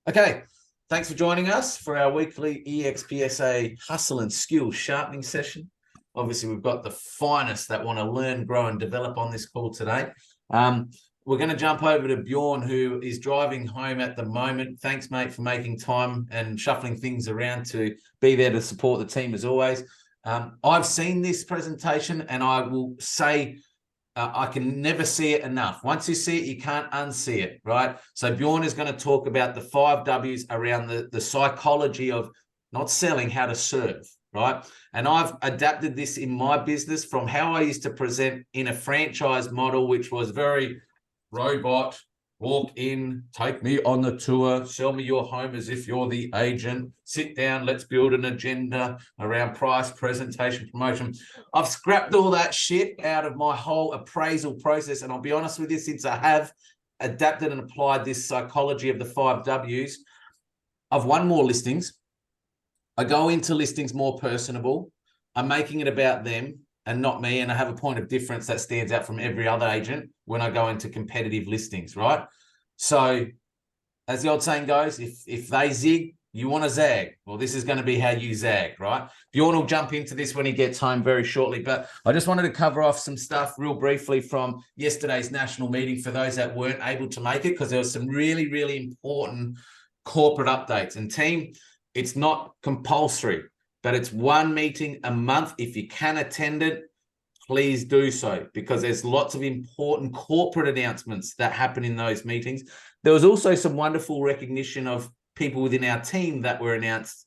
Okay, thanks for joining us for our weekly EXPSA hustle and skill sharpening session. Obviously, we've got the finest that want to learn, grow, and develop on this call today. We're going to jump over to Bjorn, who is driving home at the moment. Thanks, mate, for making time and shuffling things around to be there to support the team as always. I've seen this presentation, and I will say I can never see it enough. Once you see it, you can't unsee it, right? So Bjorn is going to talk about the 5 W's around the psychology of not selling, how to serve, right? And I've adapted this in my business from how I used to present in a franchise model, which was very robot, walk in, take me on the tour, sell me your home as if you're the agent, sit down, let's build an agenda around price, presentation, promotion. I've scrapped all that shit out of my whole appraisal process. And I'll be honest with you, since I have adapted and applied this psychology of the 5 W's, I've won more listings. I go into listings more personable. I'm making it about them and not me. And I have a point of difference that stands out from every other agent when I go into competitive listings, right? So as the old saying goes, if they zig, you want to zag. Well, this is going to be how you zag, right? Bjorn will jump into this when he gets home very shortly, but I just wanted to cover off some stuff real briefly from yesterday's national meeting for those that weren't able to make it, because there was some really, really important corporate updates. And team, it's not compulsory, but it's one meeting a month. If you can attend it, please do so, because there's lots of important corporate announcements that happen in those meetings. There was also some wonderful recognition of people within our team that were announced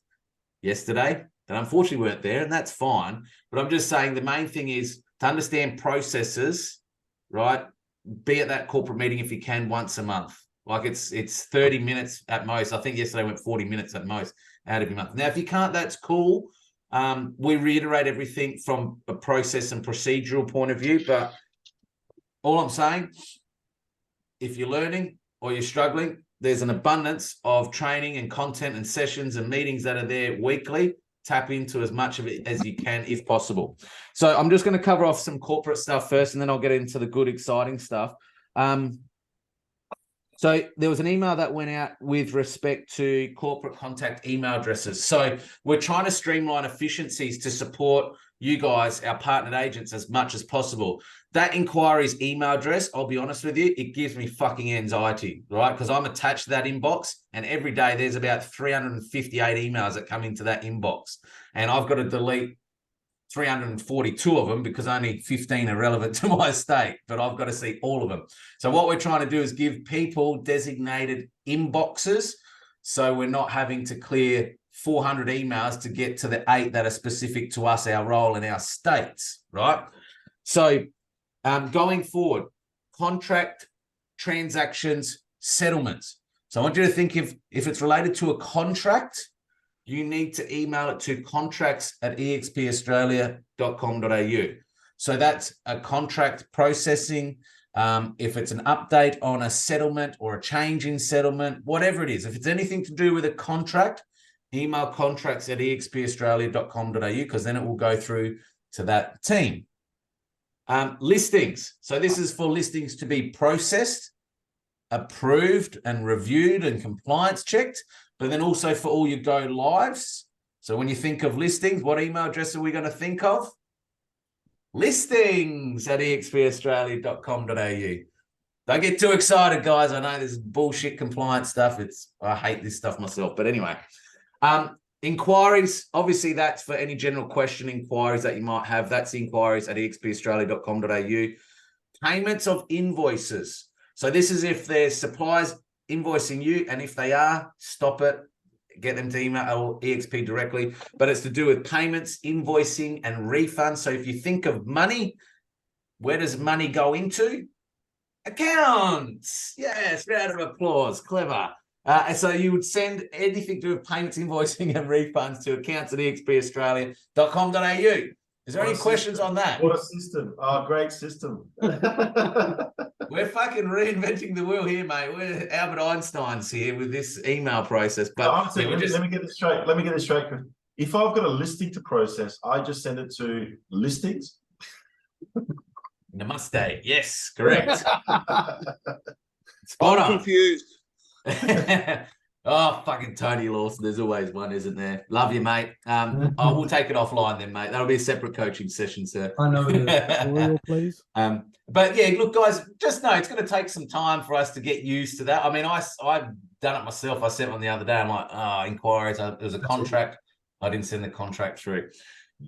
yesterday that unfortunately weren't there, and that's fine. But I'm just saying the main thing is to understand processes, right? Be at that corporate meeting if you can once a month. Like it's 30 minutes at most. I think yesterday went 40 minutes at most out of your month. Now, if you can't, that's cool. We reiterate everything from a process and procedural point of view, but all I'm saying, if you're learning or you're struggling, there's an abundance of training and content and sessions and meetings that are there weekly. Tap into as much of it as you can if possible. So I'm just going to cover off some corporate stuff first, and then I'll get into the good, exciting stuff. So there was an email that went out with respect to corporate contact email addresses. So we're trying to streamline efficiencies to support you guys, our partnered agents, as much as possible. That inquiry's email address, I'll be honest with you, it gives me fucking anxiety, right? Because I'm attached to that inbox, and every day there's about 358 emails that come into that inbox. And I've got to delete 342 of them because only 15 are relevant to my estate, but I've got to see all of them. So what we're trying to do is give people designated inboxes, so we're not having to clear 400 emails to get to the 8 that are specific to us, our role, and our states, right? So going forward, contract, transactions, settlements. So I want you to think if it's related to a contract, you need to email it to contracts@expaustralia.com.au. So that's a contract processing. If it's an update on a settlement or a change in settlement, whatever it is, if it's anything to do with a contract, email contracts@expaustralia.com.au, because then it will go through to that team. Listings. So this is for listings to be processed, approved, and reviewed and compliance checked, but then also for all your go lives. So when you think of listings, what email address are we going to think of? Listings@expaustralia.com.au. Don't get too excited, guys. I know there's bullshit compliance stuff. I hate this stuff myself. But anyway, inquiries, obviously that's for any general question inquiries that you might have. That's inquiries@expaustralia.com.au. Payments of invoices. So this is if there's suppliers invoicing you, and if they are, stop it, get them to email EXP directly. But it's to do with payments, invoicing, and refunds. So if you think of money, where does money go into? Accounts. Yes, round of applause. Clever. So you would send anything to do with payments, invoicing, and refunds to accounts@expaustralia.com.au. Is there any questions on that? What a system. Oh, great system. We're fucking reinventing the wheel here, mate. We're Albert Einstein's here with this email process. But honestly, let me get this straight. Let me get this straight, Chris. If I've got a listing to process, I just send it to listings. Namaste. Yes, correct. I'm confused. Oh, fucking Tony Lawson. There's always one, isn't there? Love you, mate. We'll take it offline then, mate. That'll be a separate coaching session, sir. I know tutorial, please. But yeah, look, guys, just know it's going to take some time for us to get used to that. I mean, I've done it myself. I sent one the other day. I'm like, inquiries. There was a contract. I didn't send the contract through.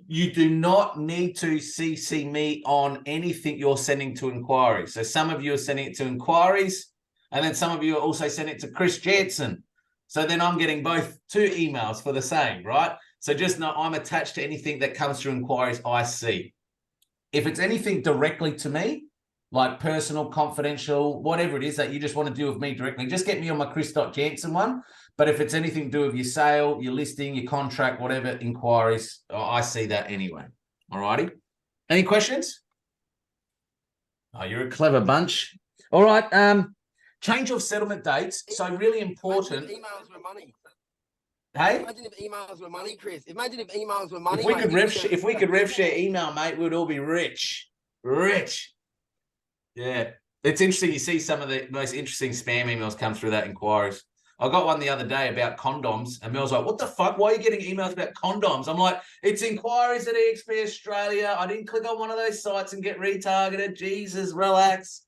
You do not need to CC me on anything you're sending to inquiries. So some of you are sending it to inquiries, and then some of you are also sending it to Chris Jansen. So then I'm getting both 2 emails for the same, right? So just know I'm attached to anything that comes through inquiries I see. If it's anything directly to me, like personal, confidential, whatever it is that you just want to deal with me directly, just get me on my Chris.Jansen one. But if it's anything to do with your sale, your listing, your contract, whatever inquiries, I see that anyway. All righty. Any questions? Oh, you're a clever bunch. All right. Change of settlement dates. So really important. Imagine if emails were money. Hey? Imagine if emails were money, Chris. Imagine if emails were money. If we could rev share email, mate, we'd all be rich. Rich. Yeah. It's interesting. You see some of the most interesting spam emails come through that inquiries. I got one the other day about condoms, and Mel's like, what the fuck? Why are you getting emails about condoms? I'm like, it's inquiries at EXP Australia. I didn't click on one of those sites and get retargeted. Jesus, relax.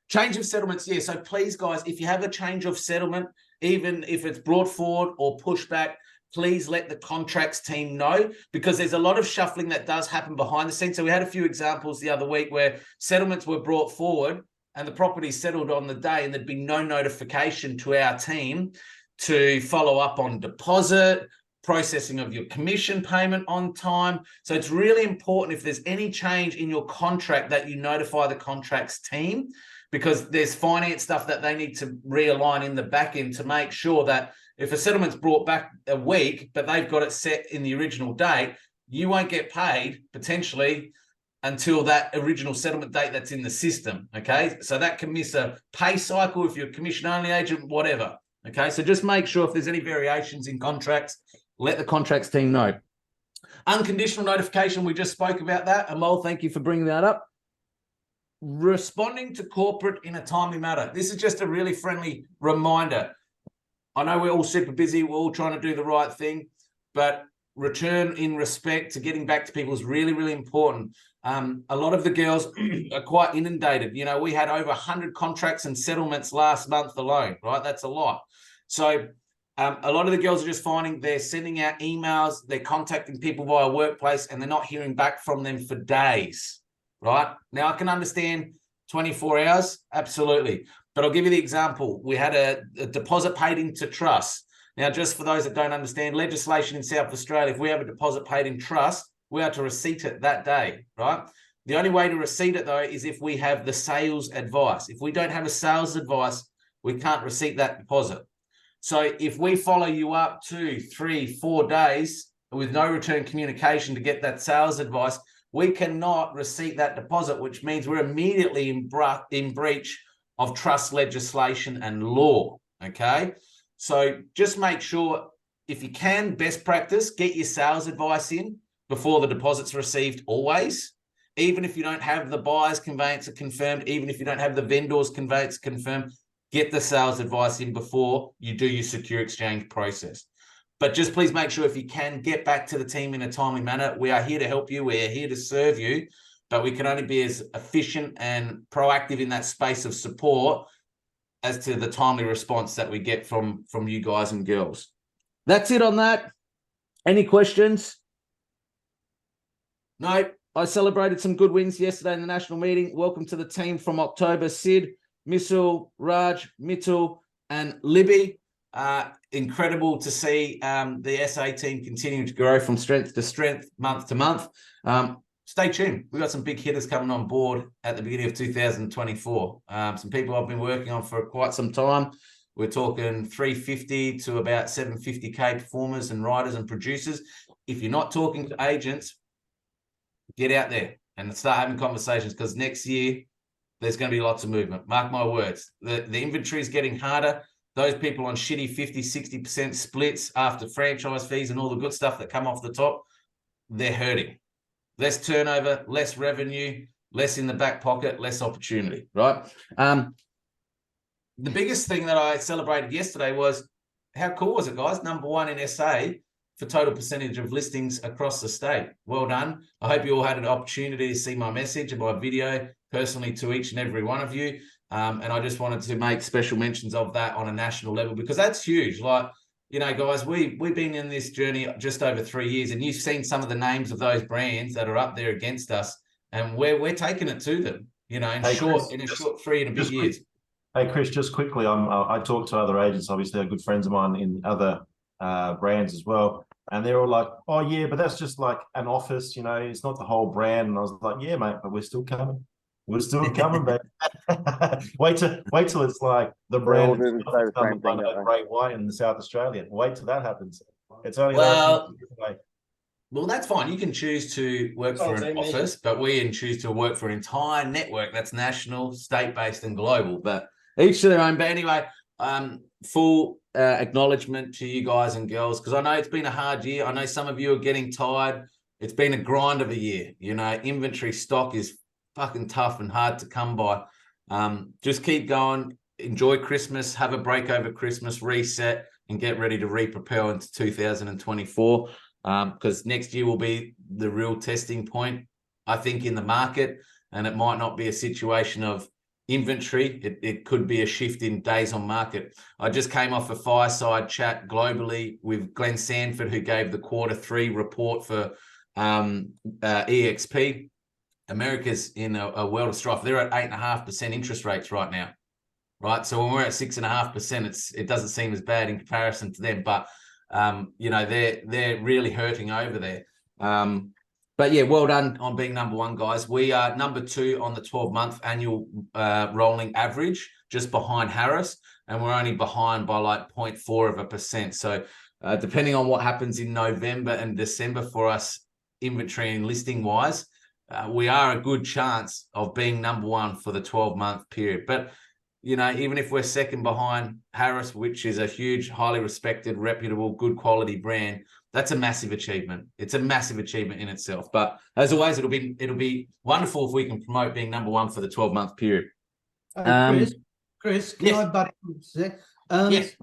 Change of settlements, yeah. So please, guys, if you have a change of settlement, even if it's brought forward or pushed back, please let the contracts team know, because there's a lot of shuffling that does happen behind the scenes. So we had a few examples the other week where settlements were brought forward and the property settled on the day, and there'd be no notification to our team to follow up on deposit, processing of your commission payment on time. So it's really important if there's any change in your contract that you notify the contracts team, because there's finance stuff that they need to realign in the back end to make sure that if a settlement's brought back a week, but they've got it set in the original date, you won't get paid potentially until that original settlement date that's in the system, okay? So that can miss a pay cycle if you're a commission-only agent, whatever, okay? So just make sure if there's any variations in contracts, let the contracts team know. Unconditional notification, we just spoke about that. Amol, thank you for bringing that up. Responding to corporate in a timely manner. This is just a really friendly reminder. I know we're all super busy. We're all trying to do the right thing, but return in respect to getting back to people is really, really important. A lot of the girls are quite inundated. You know, we had over 100 contracts and settlements last month alone, right? That's a lot. So a lot of the girls are just finding they're sending out emails, they're contacting people via workplace, and they're not hearing back from them for days, right? Now, I can understand 24 hours, absolutely. But I'll give you the example. We had a deposit paid into trust. Now, just for those that don't understand, legislation in South Australia, if we have a deposit paid in trust, we are to receipt it that day, right? The only way to receipt it, though, is if we have the sales advice. If we don't have a sales advice, we can't receipt that deposit. So if we follow you up 2, 3, 4 days with no return communication to get that sales advice, we cannot receipt that deposit, which means we're immediately in breach of trust legislation and law, okay? So just make sure, if you can, best practice, get your sales advice in before the deposit's received always. Even if you don't have the buyer's conveyancer confirmed, even if you don't have the vendor's conveyancer confirmed, get the sales advice in before you do your secure exchange process. But just please make sure, if you can, get back to the team in a timely manner. We are here to help you. We're here to serve you, but we can only be as efficient and proactive in that space of support as to the timely response that we get from you guys and girls. That's it on that. Any questions? No, I celebrated some good wins yesterday in the national meeting. Welcome to the team from October, Sid, Missile, Raj, Mittal, and Libby. Incredible to see the SA team continuing to grow from strength to strength, month to month. Stay tuned. We've got some big hitters coming on board at the beginning of 2024. Some people I've been working on for quite some time. We're talking 350 to about 750K performers and writers and producers. If you're not talking to agents, get out there and start having conversations, because next year there's going to be lots of movement. Mark my words. The inventory is getting harder. Those people on shitty 50, 60% splits after franchise fees and all the good stuff that come off the top, they're hurting. Less turnover, less revenue, less in the back pocket, less opportunity, right? the biggest thing that I celebrated yesterday was how cool was it, guys? Number 1 in SA for total percentage of listings across the state. Well done. I hope you all had an opportunity to see my message and my video personally to each and every one of you. And I just wanted to make special mentions of that on a national level because that's huge. Like, you know, guys, we've been in this journey just over 3 years, and you've seen some of the names of those brands that are up there against us, and we're taking it to them, you know, in Hey, a short Chris, 3 and a bit years. Hey, Chris, just quickly, I talked to other agents, obviously, they're good friends of mine in other brands as well. And they're all like, oh, yeah, but that's just like an office, you know, it's not the whole brand. And I was like, yeah, mate, but we're still coming. We're still coming, baby. wait till it's like the brand. all do the same thing, don't they? Great white in South Australia. Wait till that happens. It's only Well, that's fine. You can choose to work for an office, but we choose to work for an entire network that's national, state-based, and global. But each to their own. But anyway, full acknowledgement to you guys and girls, because I know it's been a hard year. I know some of you are getting tired. It's been a grind of a year. You know, inventory stock is fucking tough and hard to come by. Just keep going. Enjoy Christmas. Have a break over Christmas, reset, and get ready to re-propel into 2024. Because next year will be the real testing point, I think, in the market. And it might not be a situation of inventory. It could be a shift in days on market. I just came off a fireside chat globally with Glenn Sanford, who gave the Q3 report for EXP. America's in a world of strife. They're at 8.5% interest rates right now, right? So when we're at 6.5%, it doesn't seem as bad in comparison to them, but you know, they're really hurting over there. But yeah, well done on being number 1, guys. We are number 2 on the 12-month annual rolling average, just behind Harris, and we're only behind by like 0.4%. So depending on what happens in November and December for us, inventory and listing wise, we are a good chance of being number 1 for the 12-month period. But you know, even if we're second behind Harris, which is a huge, highly respected, reputable, good quality brand, that's a massive achievement. It's a massive achievement in itself. But as always, it'll be wonderful if we can promote being number 1 for the 12-month period. Chris, can yes. I butt in? Yes.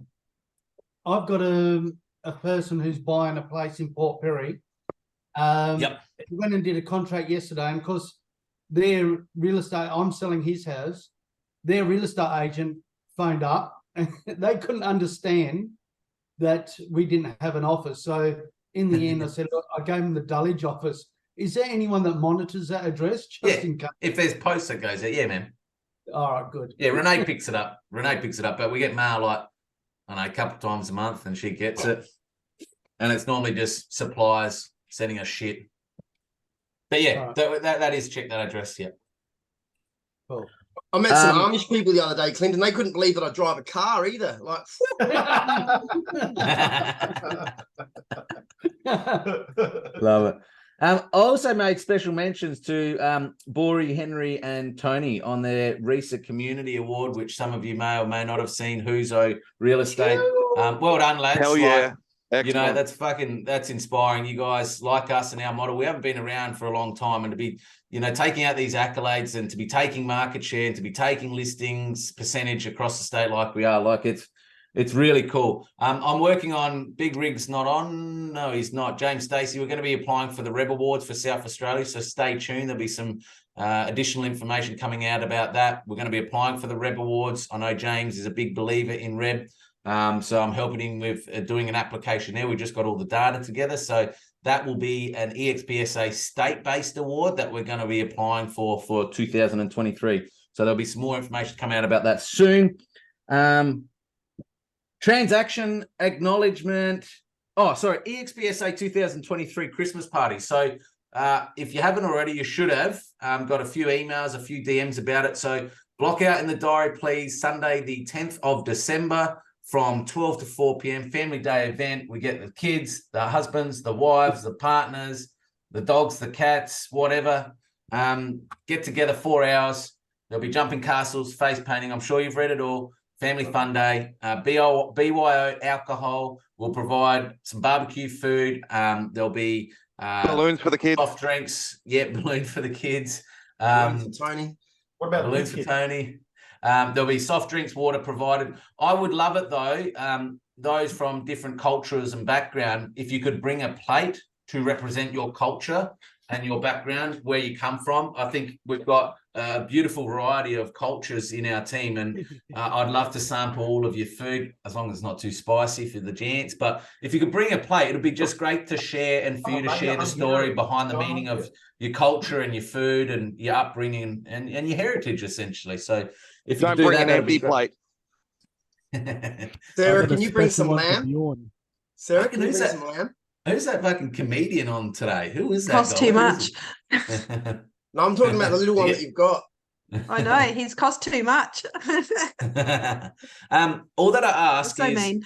I've got a person who's buying a place in Port Pirie. Yep. He went and did a contract yesterday, and because their real estate, I'm selling his house. Their real estate agent phoned up and they couldn't understand that we didn't have an office. So in the end, I said, look, I gave him the Dulwich office. Is there anyone that monitors that address? Just in case. If there's posts that goes there, yeah, man. All right, good. Yeah, Renee picks it up. But we get mail like, I don't know, a couple of times a month, and she gets it. And it's normally just suppliers sending us shit. But yeah, right. that is check that address, yeah. Cool. I met some Amish people the other day, Clinton. They couldn't believe that I drive a car either. Like, love it. I also made special mentions to Bori, Henry, and Tony on their RESA Community Award, which some of you may or may not have seen. Huzo Real Estate. Well done, lads. Hell yeah. You know, that's inspiring. You guys, like us and our model, we haven't been around for a long time, and to be, you know, taking out these accolades and to be taking market share and to be taking listings percentage across the state like we are, like it's really cool. I'm working on Big Rig's not on. No, he's not. James Stacey, we're going to be applying for the Reb Awards for South Australia, so stay tuned. There'll be some additional information coming out about that. We're going to be applying for the Reb Awards. I know James is a big believer in Reb. So I'm helping him with doing an application there. We just got all the data together. So that will be an EXPSA state-based award that we're going to be applying for 2023. So there'll be some more information coming out about that soon. Transaction acknowledgement. Oh, sorry, EXPSA 2023 Christmas party. So if you haven't already, you should have got a few emails, a few DMs about it. So block out in the diary, please. Sunday, the 10th of December. From 12 to 4 p.m. family day event. We get the kids, the husbands, the wives, the partners, the dogs, the cats, whatever. Get together 4 hours. There'll be jumping castles, face painting. I'm sure you've read it all. Family fun day. BYO alcohol. We'll provide some barbecue food. There'll be balloons for the kids. Soft drinks. Yeah, balloons for the kids. Tony. What about balloons for Tony? There'll be soft drinks, water provided. I would love it though, those from different cultures and background, if you could bring a plate to represent your culture and your background, where you come from. I think we've got a beautiful variety of cultures in our team, and I'd love to sample all of your food, as long as it's not too spicy for the gents. But if you could bring a plate, it'd be just great to share, and for you to share the story behind the meaning of your culture and your food and your upbringing and your heritage, essentially. So if you Don't could do bring that, an that'd be empty great. plate. Sarah, can you bring some lamb? Bjorn. Sarah, can you Who's bring that? some lamb? Who's that fucking comedian on today? Who is that Cost guy? too Who much. is it? No, I'm talking about the little one that you've got. I know he's cost too much. All that I That's ask so is, mean.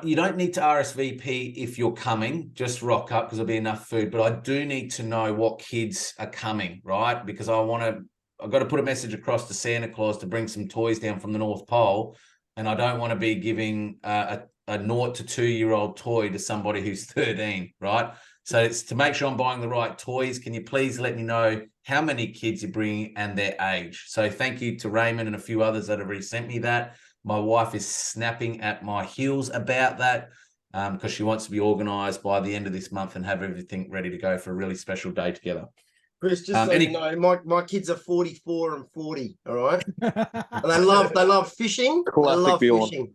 you don't need to RSVP if you're coming. Just rock up because there'll be enough food. But I do need to know what kids are coming, right? Because I've got to put a message across to Santa Claus to bring some toys down from the North Pole, and I don't want to be giving a 0 to 2-year-old toy to somebody who's 13, right? So it's to make sure I'm buying the right toys. Can you please let me know how many kids you're bringing and their age? So thank you to Raymond and a few others that have already sent me that. My wife is snapping at my heels about that because she wants to be organised by the end of this month and have everything ready to go for a really special day together. Chris, just so you know, my kids are 44 and 40, all right? And they love fishing. Classic they love Bjorn. fishing.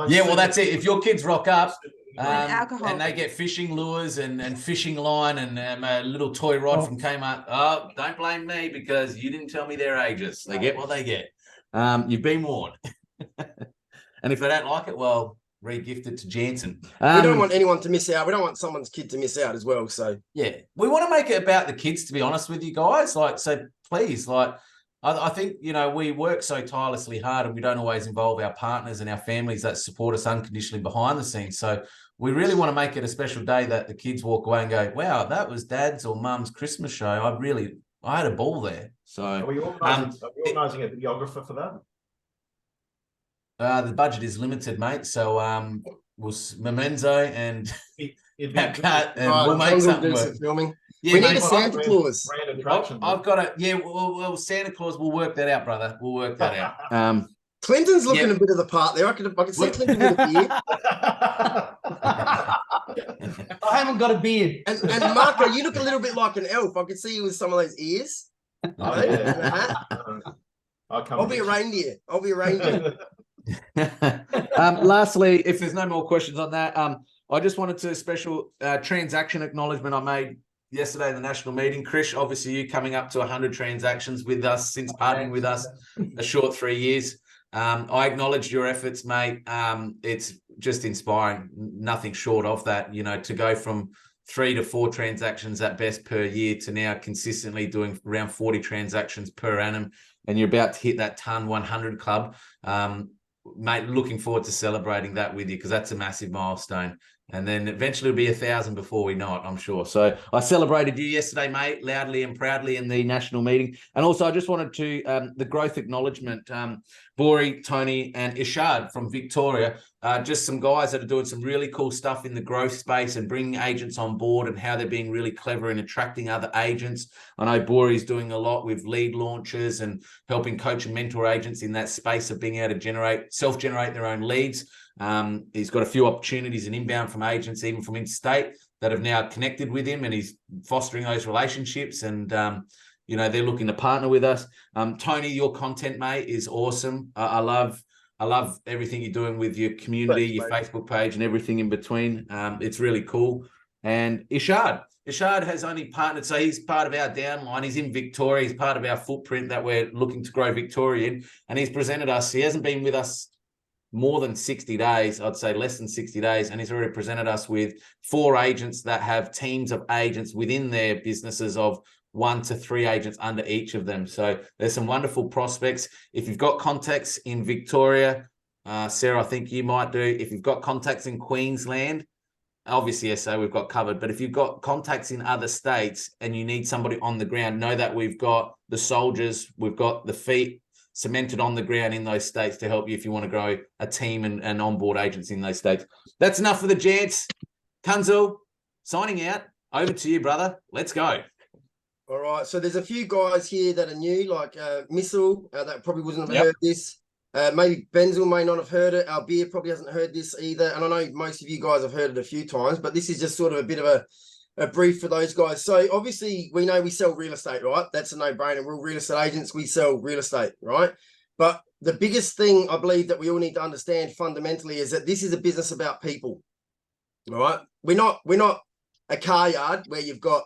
Yeah, well, that's it. If your kids rock up alcohol. and they get fishing lures and fishing line and a little toy rod from Kmart, don't blame me because you didn't tell me their ages. They get what they get. You've been warned. And if they don't like it, well, re-gift it to Jansen. We don't want anyone to miss out. We don't want someone's kid to miss out as well. So yeah, we want to make it about the kids, to be honest with you guys. So please, I think, we work so tirelessly hard and we don't always involve our partners and our families that support us unconditionally behind the scenes. So we really want to make it a special day that the kids walk away and go, wow, that was dad's or mum's Christmas show. I had a ball there. So are we organising a videographer for that? the budget is limited, mate. So we'll Memenzo and cut and we'll make something work. Filming. Yeah, we need a Santa Claus. I've got it. Yeah, well, Santa Claus, we'll work that out, brother. We'll work that out. Clinton's looking a bit of the part there. I can see Clinton with a beard. I haven't got a beard. And Marco, you look a little bit like an elf. I could see you with some of those ears. Oh, yeah. I'll be a reindeer. Lastly, if there's no more questions on that, I just wanted to special transaction acknowledgement I made yesterday in the national meeting. Krish, obviously you coming up to 100 transactions with us since partnering with us a short 3 years. I acknowledged your efforts, mate. It's just inspiring, nothing short of that, to go from 3 to 4 transactions at best per year to now consistently doing around 40 transactions per annum. And you're about to hit that ton 100 club. Mate, looking forward to celebrating that with you because that's a massive milestone. And then eventually it'll be 1,000 before we know it, I'm sure. So I celebrated you yesterday, mate, loudly and proudly in the national meeting. And also I just wanted to, the growth acknowledgement, Bori, Tony and Ishad from Victoria, just some guys that are doing some really cool stuff in the growth space and bringing agents on board and how they're being really clever in attracting other agents. I know Bori's doing a lot with lead launches and helping coach and mentor agents in that space of being able to self-generate their own leads. He's got a few opportunities and inbound from agents, even from interstate, that have now connected with him, and he's fostering those relationships. And they're looking to partner with us. Tony, your content, mate, is awesome. I love everything you're doing with your community, your Facebook page, and everything in between. It's really cool. And Ishad has only partnered, so he's part of our downline. He's in Victoria. He's part of our footprint that we're looking to grow Victoria in, and he's presented us. He hasn't been with us more than 60 days, I'd say less than 60 days. And he's already presented us with 4 agents that have teams of agents within their businesses of 1 to 3 agents under each of them. So there's some wonderful prospects. If you've got contacts in Victoria, Sarah, I think you might do. If you've got contacts in Queensland, obviously SA we've got covered. But if you've got contacts in other states and you need somebody on the ground, know that we've got the soldiers, we've got the feet cemented on the ground in those states to help you if you want to grow a team and onboard agents in those states. That's enough for the gents. Kunzel, signing out. Over to you, brother. Let's go. All right. So there's a few guys here that are new, like Missile, that probably wouldn't have Yep. heard this. Maybe Benzel may not have heard it. Our beer probably hasn't heard this either. And I know most of you guys have heard it a few times, but this is just sort of a bit of a brief for those guys. So obviously we know we sell real estate, right? That's a no-brainer. We're all real estate agents. We sell real estate, right? But the biggest thing I believe that we all need to understand fundamentally is that this is a business about people. All right. We're not a car yard where you've got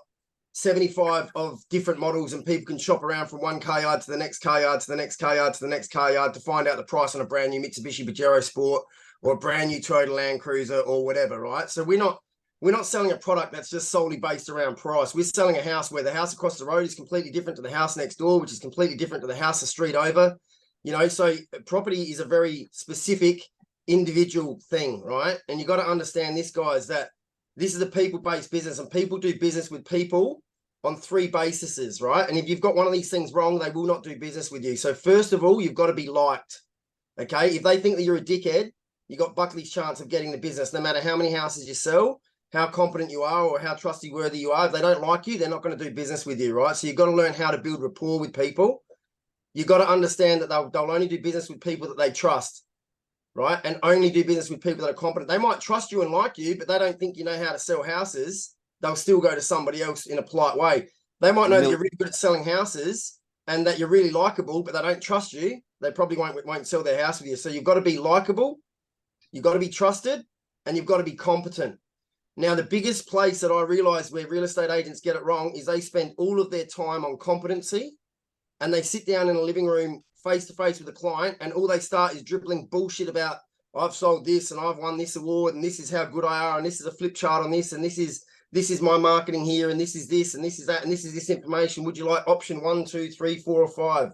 75 of different models and people can shop around from one car yard to the next car yard to the next car yard to the next car yard to find out the price on a brand new Mitsubishi Pajero Sport or a brand new Toyota Land Cruiser or whatever, right? So we're not selling a product that's just solely based around price. We're selling a house where the house across the road is completely different to the house next door, which is completely different to the house the street over. You know, so property is a very specific individual thing, right? And you got to understand this, guys, that this is a people-based business and people do business with people on 3 bases, right? And if you've got one of these things wrong, they will not do business with you. So first of all, you've got to be liked, okay? If they think that you're a dickhead, you got Buckley's chance of getting the business, no matter how many houses you sell, how competent you are or how trustworthy you are. If they don't like you, they're not going to do business with you, right? So you've got to learn how to build rapport with people. You've got to understand that they'll only do business with people that they trust, right? And only do business with people that are competent. They might trust you and like you, but they don't think you know how to sell houses. They'll still go to somebody else in a polite way. They might know that you're really good at selling houses and that you're really likable, but they don't trust you. They probably won't sell their house with you. So you've got to be likable, you've got to be trusted, and you've got to be competent. Now, the biggest place that I realize where real estate agents get it wrong is they spend all of their time on competency and they sit down in a living room face to face with a client and all they start is dribbling bullshit about I've sold this and I've won this award and this is how good I are and this is a flip chart on this and this is my marketing here and this is this and this is that and this is this information. Would you like option 1, 2, 3, 4, or 5?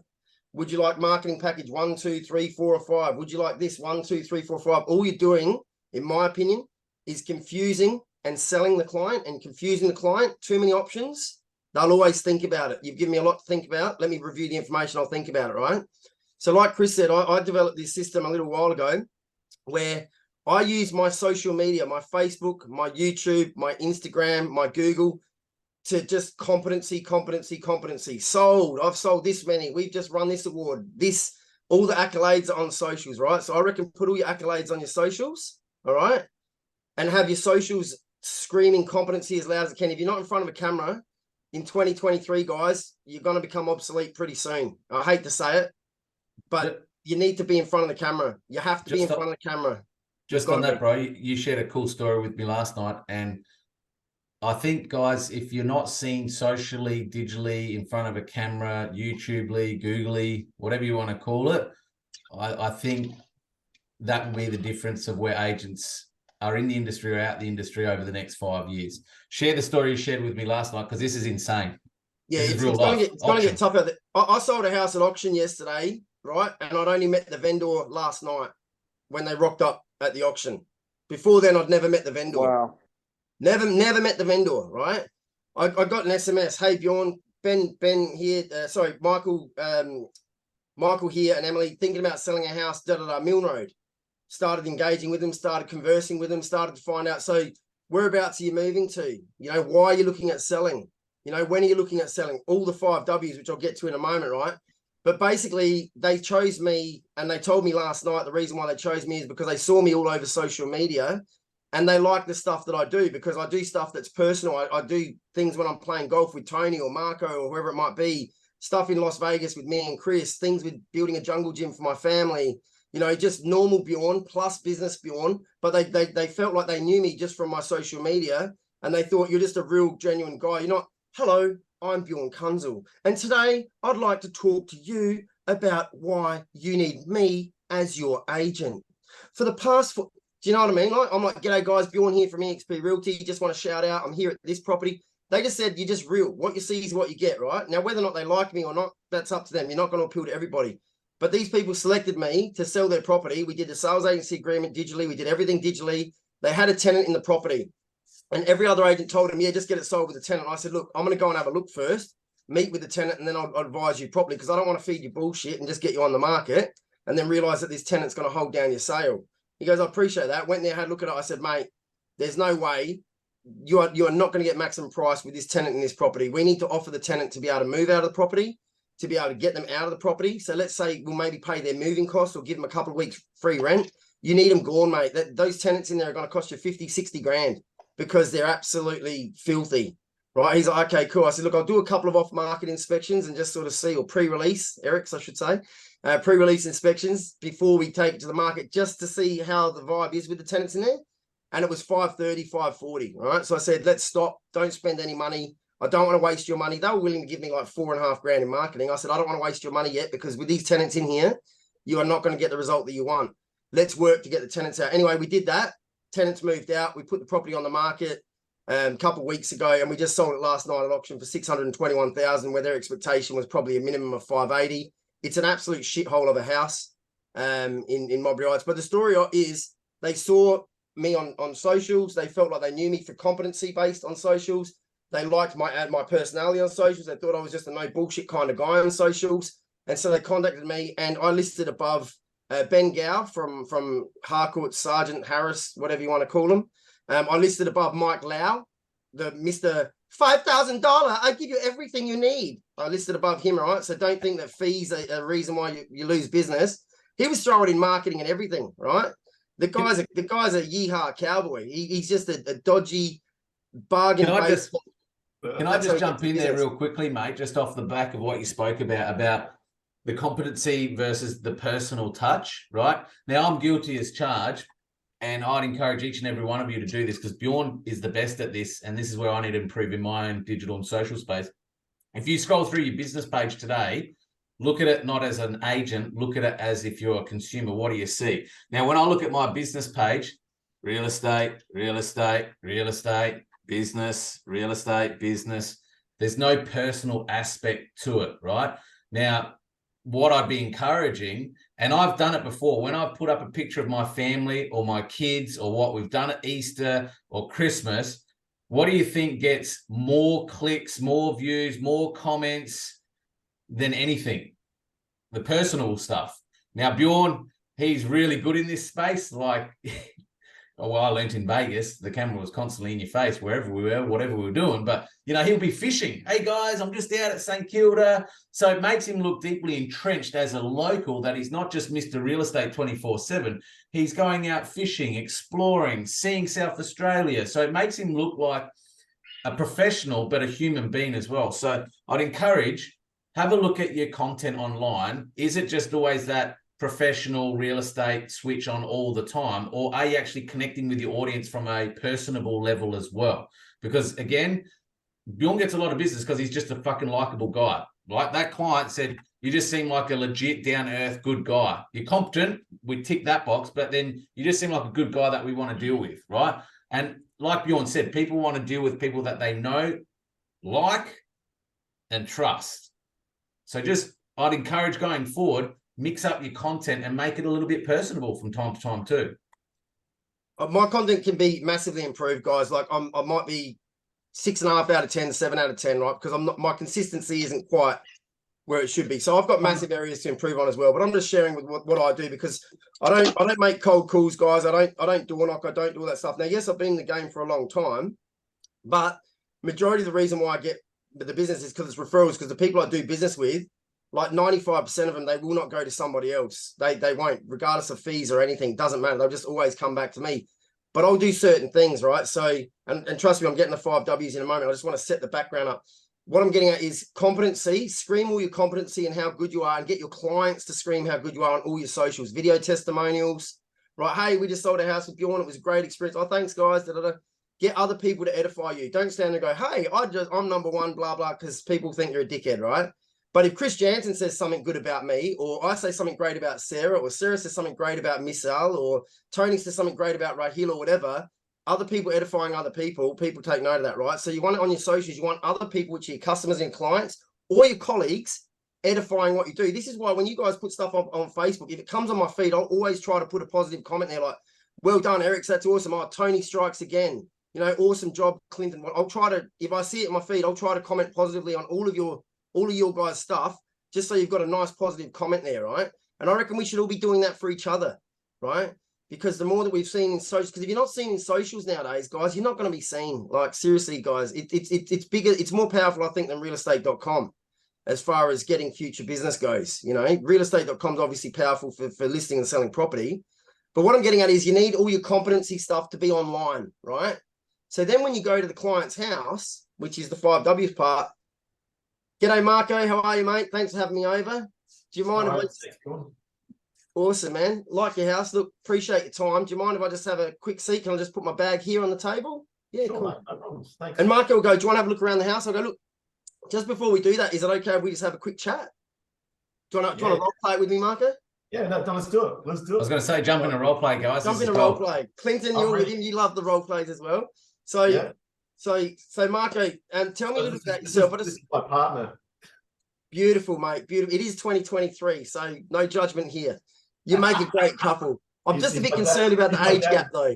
Would you like marketing package 1, 2, 3, 4, or 5? Would you like this 1, 2, 3, 4, 5? All you're doing, in my opinion, is confusing and selling the client and confusing the client. Too many options. They'll always think about it. You've given me a lot to think about. Let me review the information. I'll think about it, right? So like Chris said, I developed this system a little while ago where I use my social media, my Facebook, my YouTube, my Instagram, my Google to just competency. Sold. I've sold this many. We've just run this award. All the accolades are on socials, right? So I reckon put all your accolades on your socials, all right? And have your socials screaming competency as loud as it can. If you're not in front of a camera in 2023, guys, you're going to become obsolete pretty soon. I hate to say it, but you need to be in front of the camera. You have to be in front of the camera. Just on that, bro, you shared a cool story with me last night. And I think, guys, if you're not seen socially, digitally, in front of a camera, YouTube-ly, Googly, whatever you want to call it, I think that will be the difference of where agents are in the industry or out the industry over the next 5 years. Share the story you shared with me last night because this is insane. Yeah, it's going to get tougher. I sold a house at auction yesterday, right? And I'd only met the vendor last night when they rocked up at the auction. Before then, I'd never met the vendor. Wow. Never met the vendor, right? I got an SMS. Hey, Bjorn, Ben here. Michael here and Emily thinking about selling a house, Mill Road. Started engaging with them, started conversing with them, started to find out. So whereabouts are you moving to? You know, why are you looking at selling? You know, when are you looking at selling? All the 5 W's, which I'll get to in a moment, right? But basically, they chose me and they told me last night the reason why they chose me is because they saw me all over social media and they like the stuff that I do because I do stuff that's personal. I do things when I'm playing golf with Tony or Marco or whoever it might be, stuff in Las Vegas with me and Chris, things with building a jungle gym for my family, you know, just normal Bjorn plus business Bjorn. But they felt like they knew me just from my social media and they thought you're just a real genuine guy. You're not, hello, I'm Bjorn Kunzel. And today I'd like to talk to you about why you need me as your agent. For the past, do you know what I mean? I'm like, g'day guys, Bjorn here from EXP Realty. Just want to shout out, I'm here at this property. They just said, you're just real. What you see is what you get, right? Now, whether or not they like me or not, that's up to them. You're not going to appeal to everybody. But these people selected me to sell their property. We did a sales agency agreement digitally. We did everything digitally. They had a tenant in the property. And every other agent told him, yeah, just get it sold with the tenant. I said, look, I'm going to go and have a look first, meet with the tenant, and then I'll advise you properly because I don't want to feed you bullshit and just get you on the market and then realize that this tenant's going to hold down your sale. He goes, I appreciate that. Went there, had a look at it. I said, mate, there's no way you are not going to get maximum price with this tenant in this property. We need to offer the tenant to be able to move out of the property, to be able to get them out of the property. So let's say we'll maybe pay their moving costs or give them a couple of weeks free rent. You need them gone, mate. Those tenants in there are going to cost you 50, 60 grand because they're absolutely filthy, right? He's like, okay, cool. I said, look, I'll do a couple of off-market inspections and just sort of see, or pre-release, Eric's, I should say, pre-release inspections before we take it to the market, just to see how the vibe is with the tenants in there. And it was 530, 540, right? So I said, let's stop. Don't spend any money. I don't want to waste your money. They were willing to give me like 4.5 grand in marketing. I said, I don't want to waste your money yet, because with these tenants in here, you are not going to get the result that you want. Let's work to get the tenants out. Anyway, we did that. Tenants moved out. We put the property on the market a couple of weeks ago, and we just sold it last night at auction for 621,000, where their expectation was probably a minimum of 580. It's an absolute shithole of a house in Modbury Heights. But the story is, they saw me on socials. They felt like they knew me for competency based on socials. They liked my personality on socials. They thought I was just a no bullshit kind of guy on socials. And so they contacted me, and I listed above Ben Gow from Harcourt, Sergeant Harris, whatever you want to call him. I listed above Mike Lau, the Mr. $5,000. I give you everything you need. I listed above him, right? So don't think that fees are a reason why you lose business. He was throwing in marketing and everything, right? The guy's a yeehaw cowboy. He's just a dodgy bargain. Can I just jump in there real quickly, mate? Just off the back of what you spoke about the competency versus the personal touch, right? Now, I'm guilty as charged, and I'd encourage each and every one of you to do this, because Bjorn is the best at this, and this is where I need to improve in my own digital and social space. If you scroll through your business page today, look at it not as an agent, look at it as if you're a consumer. What do you see? Now, when I look at my business page, real estate, real estate, real estate, business, real estate, business, there's no personal aspect to it, right? Now, what I'd be encouraging, and I've done it before, when I've put up a picture of my family or my kids or what we've done at Easter or Christmas, what do you think gets more clicks, more views, more comments than anything? The personal stuff. Now, Bjorn, he's really good in this space. Like, well, I learned in Vegas, the camera was constantly in your face wherever we were, whatever we were doing. But, you know, he'll be fishing. Hey, guys, I'm just out at St. Kilda. So it makes him look deeply entrenched as a local, that he's not just Mr. Real Estate 24/7. He's going out fishing, exploring, seeing South Australia. So it makes him look like a professional, but a human being as well. So I'd encourage, have a look at your content online. Is it just always that professional real estate switch on all the time, or are you actually connecting with your audience from a personable level as well? Because again, Bjorn gets a lot of business because he's just a fucking likable guy. Like that client said, you just seem like a legit down-to-earth good guy. You're competent, we tick that box, but then you just seem like a good guy that we want to deal with, right? And like Bjorn said, people want to deal with people that they know, like, and trust. So just, I'd encourage going forward, mix up your content and make it a little bit personable from time to time too. My content can be massively improved, guys. Like I might be 6.5 out of 10, 7 out of 10, right? Because my consistency isn't quite where it should be. So I've got massive areas to improve on as well. But I'm just sharing with what I do, because I don't make cold calls, guys. I don't door knock. I don't do all that stuff. Now, yes, I've been in the game for a long time, but majority of the reason why I get the business is because it's referrals. Because the people I do business with, like 95% of them, they will not go to somebody else. They won't, regardless of fees or anything. Doesn't matter. They'll just always come back to me. But I'll do certain things, right? So, and trust me, I'm getting the 5 Ws in a moment. I just want to set the background up. What I'm getting at is competency. Scream all your competency and how good you are, and get your clients to scream how good you are on all your socials, video testimonials, right? Hey, we just sold a house with Bjorn. It was a great experience. Oh, thanks, guys. Get other people to edify you. Don't stand there and go, hey, I'm number one, blah, blah, because people think you're a dickhead, right? But if Chris Jansen says something good about me, or I say something great about Sarah, or Sarah says something great about Miss Al, or Tony says something great about Rahil or whatever, other people edifying other people take note of that, right? So you want it on your socials, you want other people, which are your customers and clients, or your colleagues, edifying what you do. This is why when you guys put stuff on Facebook, if it comes on my feed, I'll always try to put a positive comment there, like, well done, Eric, that's awesome. Oh, Tony strikes again. You know, awesome job, Clinton. I'll try to, if I see it in my feed, I'll try to comment positively on all of your guys' stuff, just so you've got a nice positive comment there, right? And I reckon we should all be doing that for each other, right? because the more that we've seen in socials, because if you're not seen in socials nowadays, guys, you're not going to be seen. Like, seriously, guys, it's bigger, it's more powerful, I think, than realestate.com as far as getting future business goes. You know, realestate.com is obviously powerful for listing and selling property. But what I'm getting at is you need all your competency stuff to be online, right? So then when you go to the client's house, which is the 5Ws part, g'day, Marco. How are you, mate? Thanks for having me over. Do you mind if I... Awesome, man. Like your house. Look, appreciate your time. Do you mind if I just have a quick seat? Can I just put my bag here on the table? Yeah, Sure, cool. mate, no problems. Thanks. And Marco will go, do you want to have a look around the house? I'll go, look, just before we do that, is it okay if we just have a quick chat? Do you want to role play it with me, Marco? Yeah, no, let's do it. Let's do it. I was going to say, jump in a role play, guys. Jump This in is a role gold. play. Clinton, I'm you're with ready. him. You love the role plays as well. So, Yeah. so Marco, tell me a little bit about yourself. This is my partner. Beautiful, mate. Beautiful. It is 2023, so no judgment here. You make a great couple. I'm just a bit concerned about the age gap, though.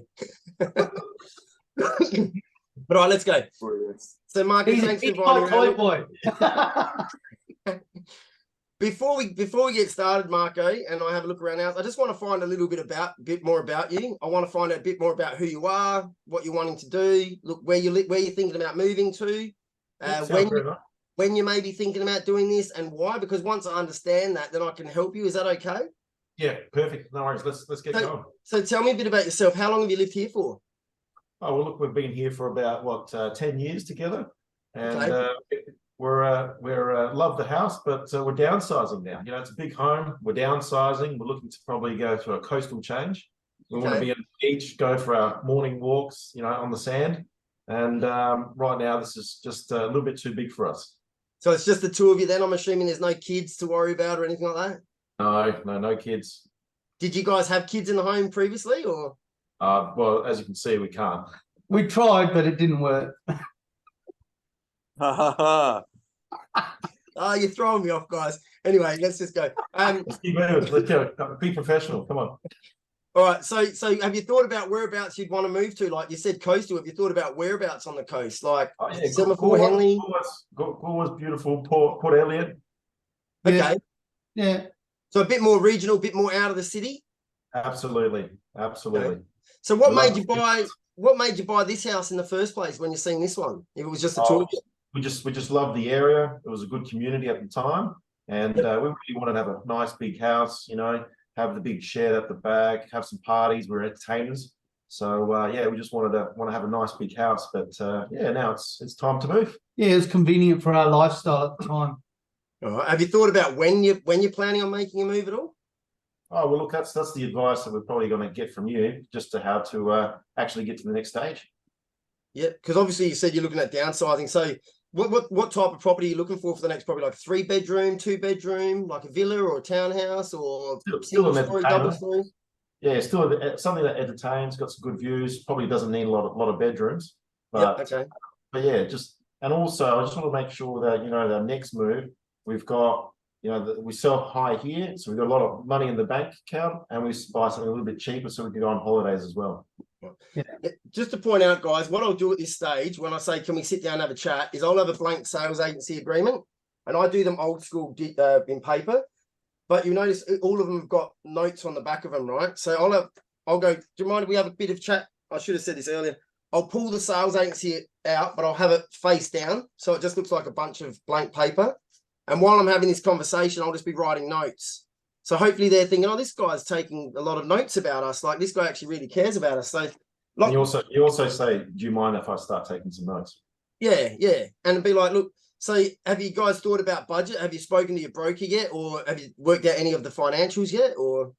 But all right, let's go. So, Marco, thanks for He's my inviting toy me. boy. Before we get started, Marco, and I have a look around now, I just want to find a little bit more about you. I want to find out a bit more about who you are, what you're wanting to do, look where you're thinking about moving to, when you may be thinking about doing this, and why. Because once I understand that, then I can help you. Is that okay? Yeah, perfect. No worries. Let's get going. So tell me a bit about yourself. How long have you lived here for? Oh, well, look, we've been here for about 10 years together, and Okay. we're love the house, but we're downsizing now. You know, it's a big home. We're downsizing. We're looking to probably go to a coastal change. We want to be at the beach, go for our morning walks, you know, on the sand. And right now, this is just a little bit too big for us. So it's just the two of you then? I'm assuming there's no kids to worry about or anything like that? No kids. Did you guys have kids in the home previously, or? Well, as you can see, we can't. We tried, but it didn't work. Oh, you're throwing me off, guys. Anyway, let's just go. Let's keep moving. Let's go. Be professional. Come on. All right. So have you thought about whereabouts you'd want to move to? Like you said, coastal. Have you thought about whereabouts on the coast? Like Semaphore, Henley? Galway's beautiful. Port Elliot. Okay. Yeah. So a bit more regional, a bit more out of the city. Absolutely. Okay. So what made you buy this house in the first place when you're seeing this one? If it was just a tour? We just loved the area. It was a good community at the time, and we really wanted to have a nice big house. You know, have the big shed at the back, have some parties. We're entertainers, so we just wanted to have a nice big house. But now it's time to move. Yeah, it's convenient for our lifestyle at the time. All right. Have you thought about when you're planning on making a move at all? Oh well, look, that's the advice that we're probably going to get from you, just to how to actually get to the next stage. Yeah, because obviously you said you're looking at downsizing. So what type of property are you looking for the next property? Like 3-bedroom, 2-bedroom, like a villa or a townhouse, or still an story, double story? Yeah, still something that entertains, got some good views. Probably doesn't need a lot of bedrooms. But okay. But yeah, and also I just want to make sure that the next move we've got. We sell high here, so we've got a lot of money in the bank account, and we buy something a little bit cheaper so we can go on holidays as well. Yeah. Just to point out, guys, what I'll do at this stage, when I say, can we sit down and have a chat, is I'll have a blank sales agency agreement, and I do them old school in paper. But you notice all of them have got notes on the back of them, right? So I'll go, do you mind if we have a bit of chat? I should have said this earlier. I'll pull the sales agency out, but I'll have it face down, so it just looks like a bunch of blank paper. And while I'm having this conversation, I'll just be writing notes. So hopefully they're thinking, oh, this guy's taking a lot of notes about us. Like, this guy actually really cares about us. So and you also say, do you mind if I start taking some notes? Yeah. And be like, look, so have you guys thought about budget? Have you spoken to your broker yet? Or have you worked out any of the financials yet? Or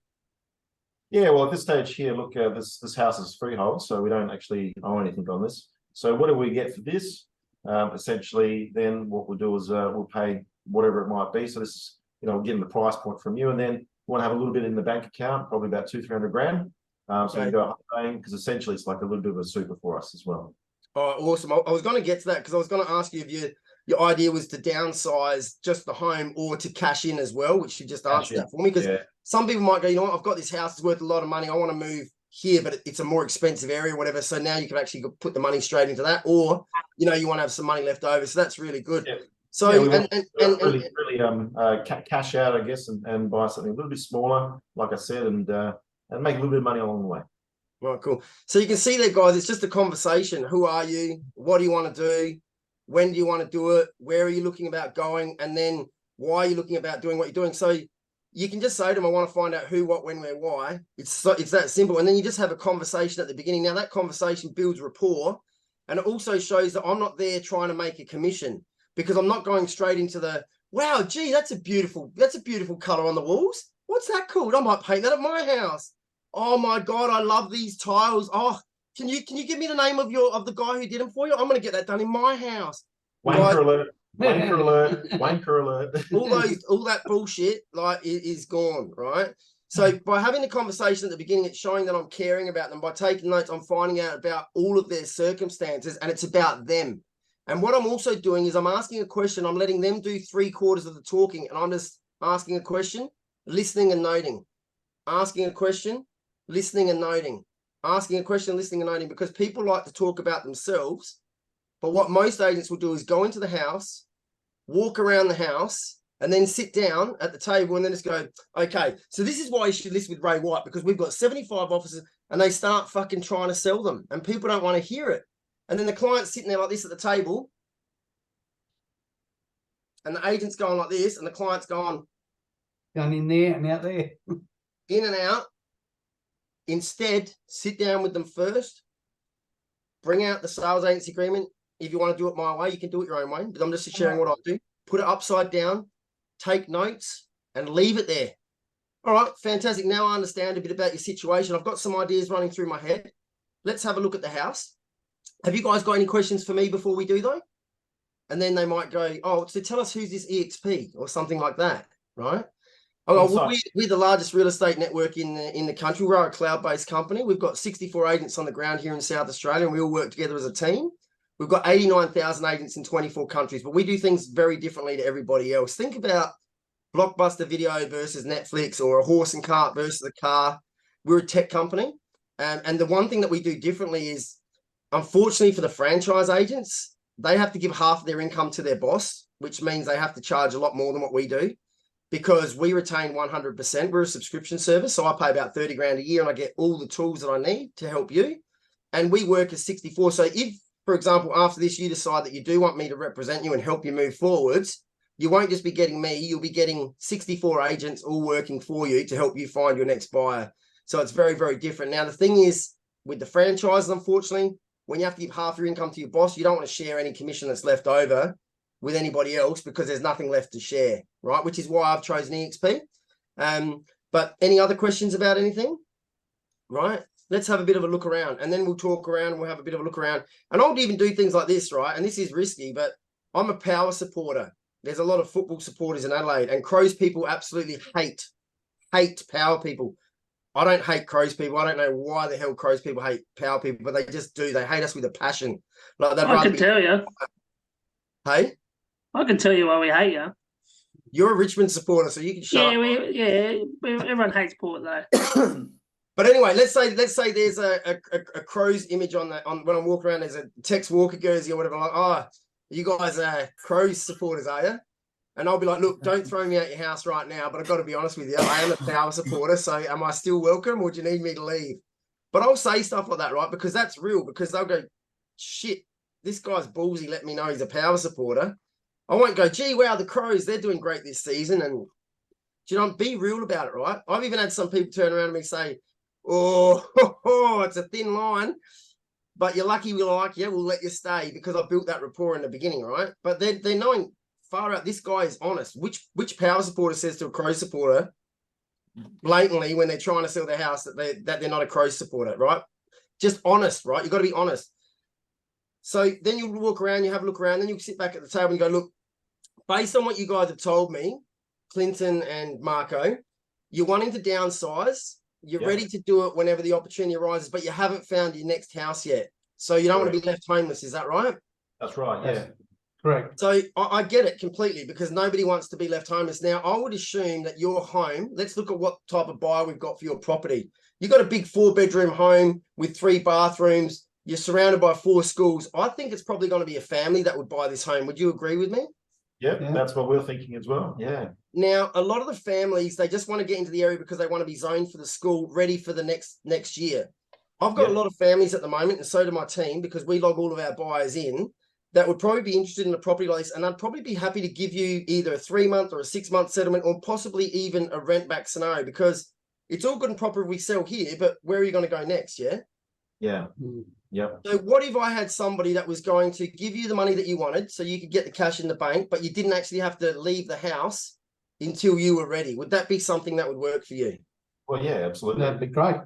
yeah, well, at this stage here, look, this house is freehold, so we don't actually own anything on this. So what do we get for this? Essentially, then what we'll do is we'll pay whatever it might be. So this is, we're getting the price point from you, and then we want to have a little bit in the bank account, probably about 200-300 grand. So we go paying, because essentially it's like a little bit of a super for us as well. Oh, awesome. I was going to get to that because I was going to ask you if your idea was to downsize just the home or to cash in as well, which you just answered that for me. Because some people might go, you know what, I've got this house, it's worth a lot of money, I want to move here, but it's a more expensive area or whatever. So now you can actually put the money straight into that, or you want to have some money left over. So that's really good. Yeah. So really cash out, I guess, and buy something a little bit smaller, like I said, and and make a little bit of money along the way. Right, cool. So you can see there, guys, it's just a conversation. Who are you? What do you want to do? When do you want to do it? Where are you looking about going? And then why are you looking about doing what you're doing? So you can just say to them, I want to find out who, what, when, where, why. It's that simple. And then you just have a conversation at the beginning. Now that conversation builds rapport, and it also shows that I'm not there trying to make a commission, because I'm not going straight into the, wow, gee, that's a beautiful color on the walls. What's that called? I might paint that at my house. Oh my God, I love these tiles. Oh, can you give me the name of the guy who did them for you? I'm going to get that done in my house. Wanker alert, wanker alert, wanker alert. all that bullshit is gone, right? So by having the conversation at the beginning, it's showing that I'm caring about them. By taking notes, I'm finding out about all of their circumstances, and it's about them. And what I'm also doing is I'm asking a question. I'm letting them do 3/4 of the talking, and I'm just asking a question, listening and noting, asking a question, listening and noting, asking a question, listening and noting, because people like to talk about themselves. But what most agents will do is go into the house, walk around the house, and then sit down at the table and then just go, okay, so this is why you should list with Ray White, because we've got 75 offices, and they start fucking trying to sell them, and people don't want to hear it. And then the client's sitting there like this at the table, and the agent's going like this, and the client's going in there and out there. in and out. Instead, sit down with them first, bring out the sales agency agreement. If you want to do it my way, you can do it your own way, but I'm just sharing what I do. Put it upside down, take notes, and leave it there. All right, fantastic. Now I understand a bit about your situation. I've got some ideas running through my head. Let's have a look at the house. Have you guys got any questions for me before we do, though? And then they might go, oh, so tell us who's this EXP or something like that, right? Oh, we're the largest real estate network in the country. We're a cloud-based company. We've got 64 agents on the ground here in South Australia, and we all work together as a team. We've got 89,000 agents in 24 countries, but we do things very differently to everybody else. Think about Blockbuster Video versus Netflix, or a horse and cart versus a car. We're a tech company. And the one thing that we do differently is, unfortunately for the franchise agents, they have to give half of their income to their boss, which means they have to charge a lot more than what we do, because we retain 100%. We're a subscription service, so I pay about 30 grand a year and I get all the tools that I need to help you. And we work as 64. So if, for example, after this, you decide that you do want me to represent you and help you move forwards, you won't just be getting me, you'll be getting 64 agents all working for you to help you find your next buyer. So it's very, very different. Now, the thing is, with the franchises, unfortunately, when you have to give half your income to your boss, you don't want to share any commission that's left over with anybody else, because there's nothing left to share, right? Which is why I've chosen EXP. But any other questions about anything? Right? Let's have a bit of a look around, and then we'll talk around and we'll have a bit of a look around. And I'll even do things like this, right? And this is risky, but I'm a power supporter. There's a lot of football supporters in Adelaide, and Crows people absolutely hate power people. I don't hate Crows people. I don't know why the hell Crows people hate power people, but they just do. They hate us with a passion. Like I can tell you. Hey? I can tell you why we hate you. You're a Richmond supporter, so you can shut up. Everyone hates Port though. But anyway, let's say there's a Crows image on when I'm walking around. There's a Tex Walker jersey or whatever. I'm like, oh, you guys are Crows supporters, are you? And I'll be like, look, don't throw me out your house right now, but I've got to be honest with you. I am a power supporter, so am I still welcome, or do you need me to leave? But I'll say stuff like that, right? Because that's real, because they'll go, shit, this guy's ballsy, let me know he's a power supporter. I won't go, gee, wow, the Crows, they're doing great this season. And, you know, be real about it, right? I've even had some people turn around to me and say, oh, it's a thin line, but you're lucky we're like, yeah, we'll let you stay, because I built that rapport in the beginning, right? But they're knowing far out, this guy is honest. Which power supporter says to a Crow supporter blatantly when they're trying to sell their house that they're not a Crow supporter, right? Just honest, right? You've got to be honest. So then you walk around, you have a look around, then you sit back at the table and go, look, based on what you guys have told me, Clinton and Marco, you're wanting to downsize. You're ready to do it whenever the opportunity arises, but you haven't found your next house yet. So you don't want to be left homeless. Is that right? That's right. Yeah. Correct. So I get it completely, because nobody wants to be left homeless. Now, I would assume that your home, let's look at what type of buyer we've got for your property. You've got a big 4-bedroom home with 3 bathrooms. You're surrounded by 4 schools. I think it's probably going to be a family that would buy this home. Would you agree with me? Yep, that's what we're thinking as well. Yeah. Now, a lot of the families, they just want to get into the area because they want to be zoned for the school, ready for the next year. I've got a lot of families at the moment, and so do my team, because we log all of our buyers in, that would probably be interested in a property like this, and I'd probably be happy to give you either a 3-month or a 6-month settlement, or possibly even a rent back scenario, because it's all good and proper if we sell here, but where are you going to go next? Yeah. Yeah. Mm. Yep. So what if I had somebody that was going to give you the money that you wanted, so you could get the cash in the bank, but you didn't actually have to leave the house until you were ready? Would that be something that would work for you? Well, yeah, absolutely. That'd be great.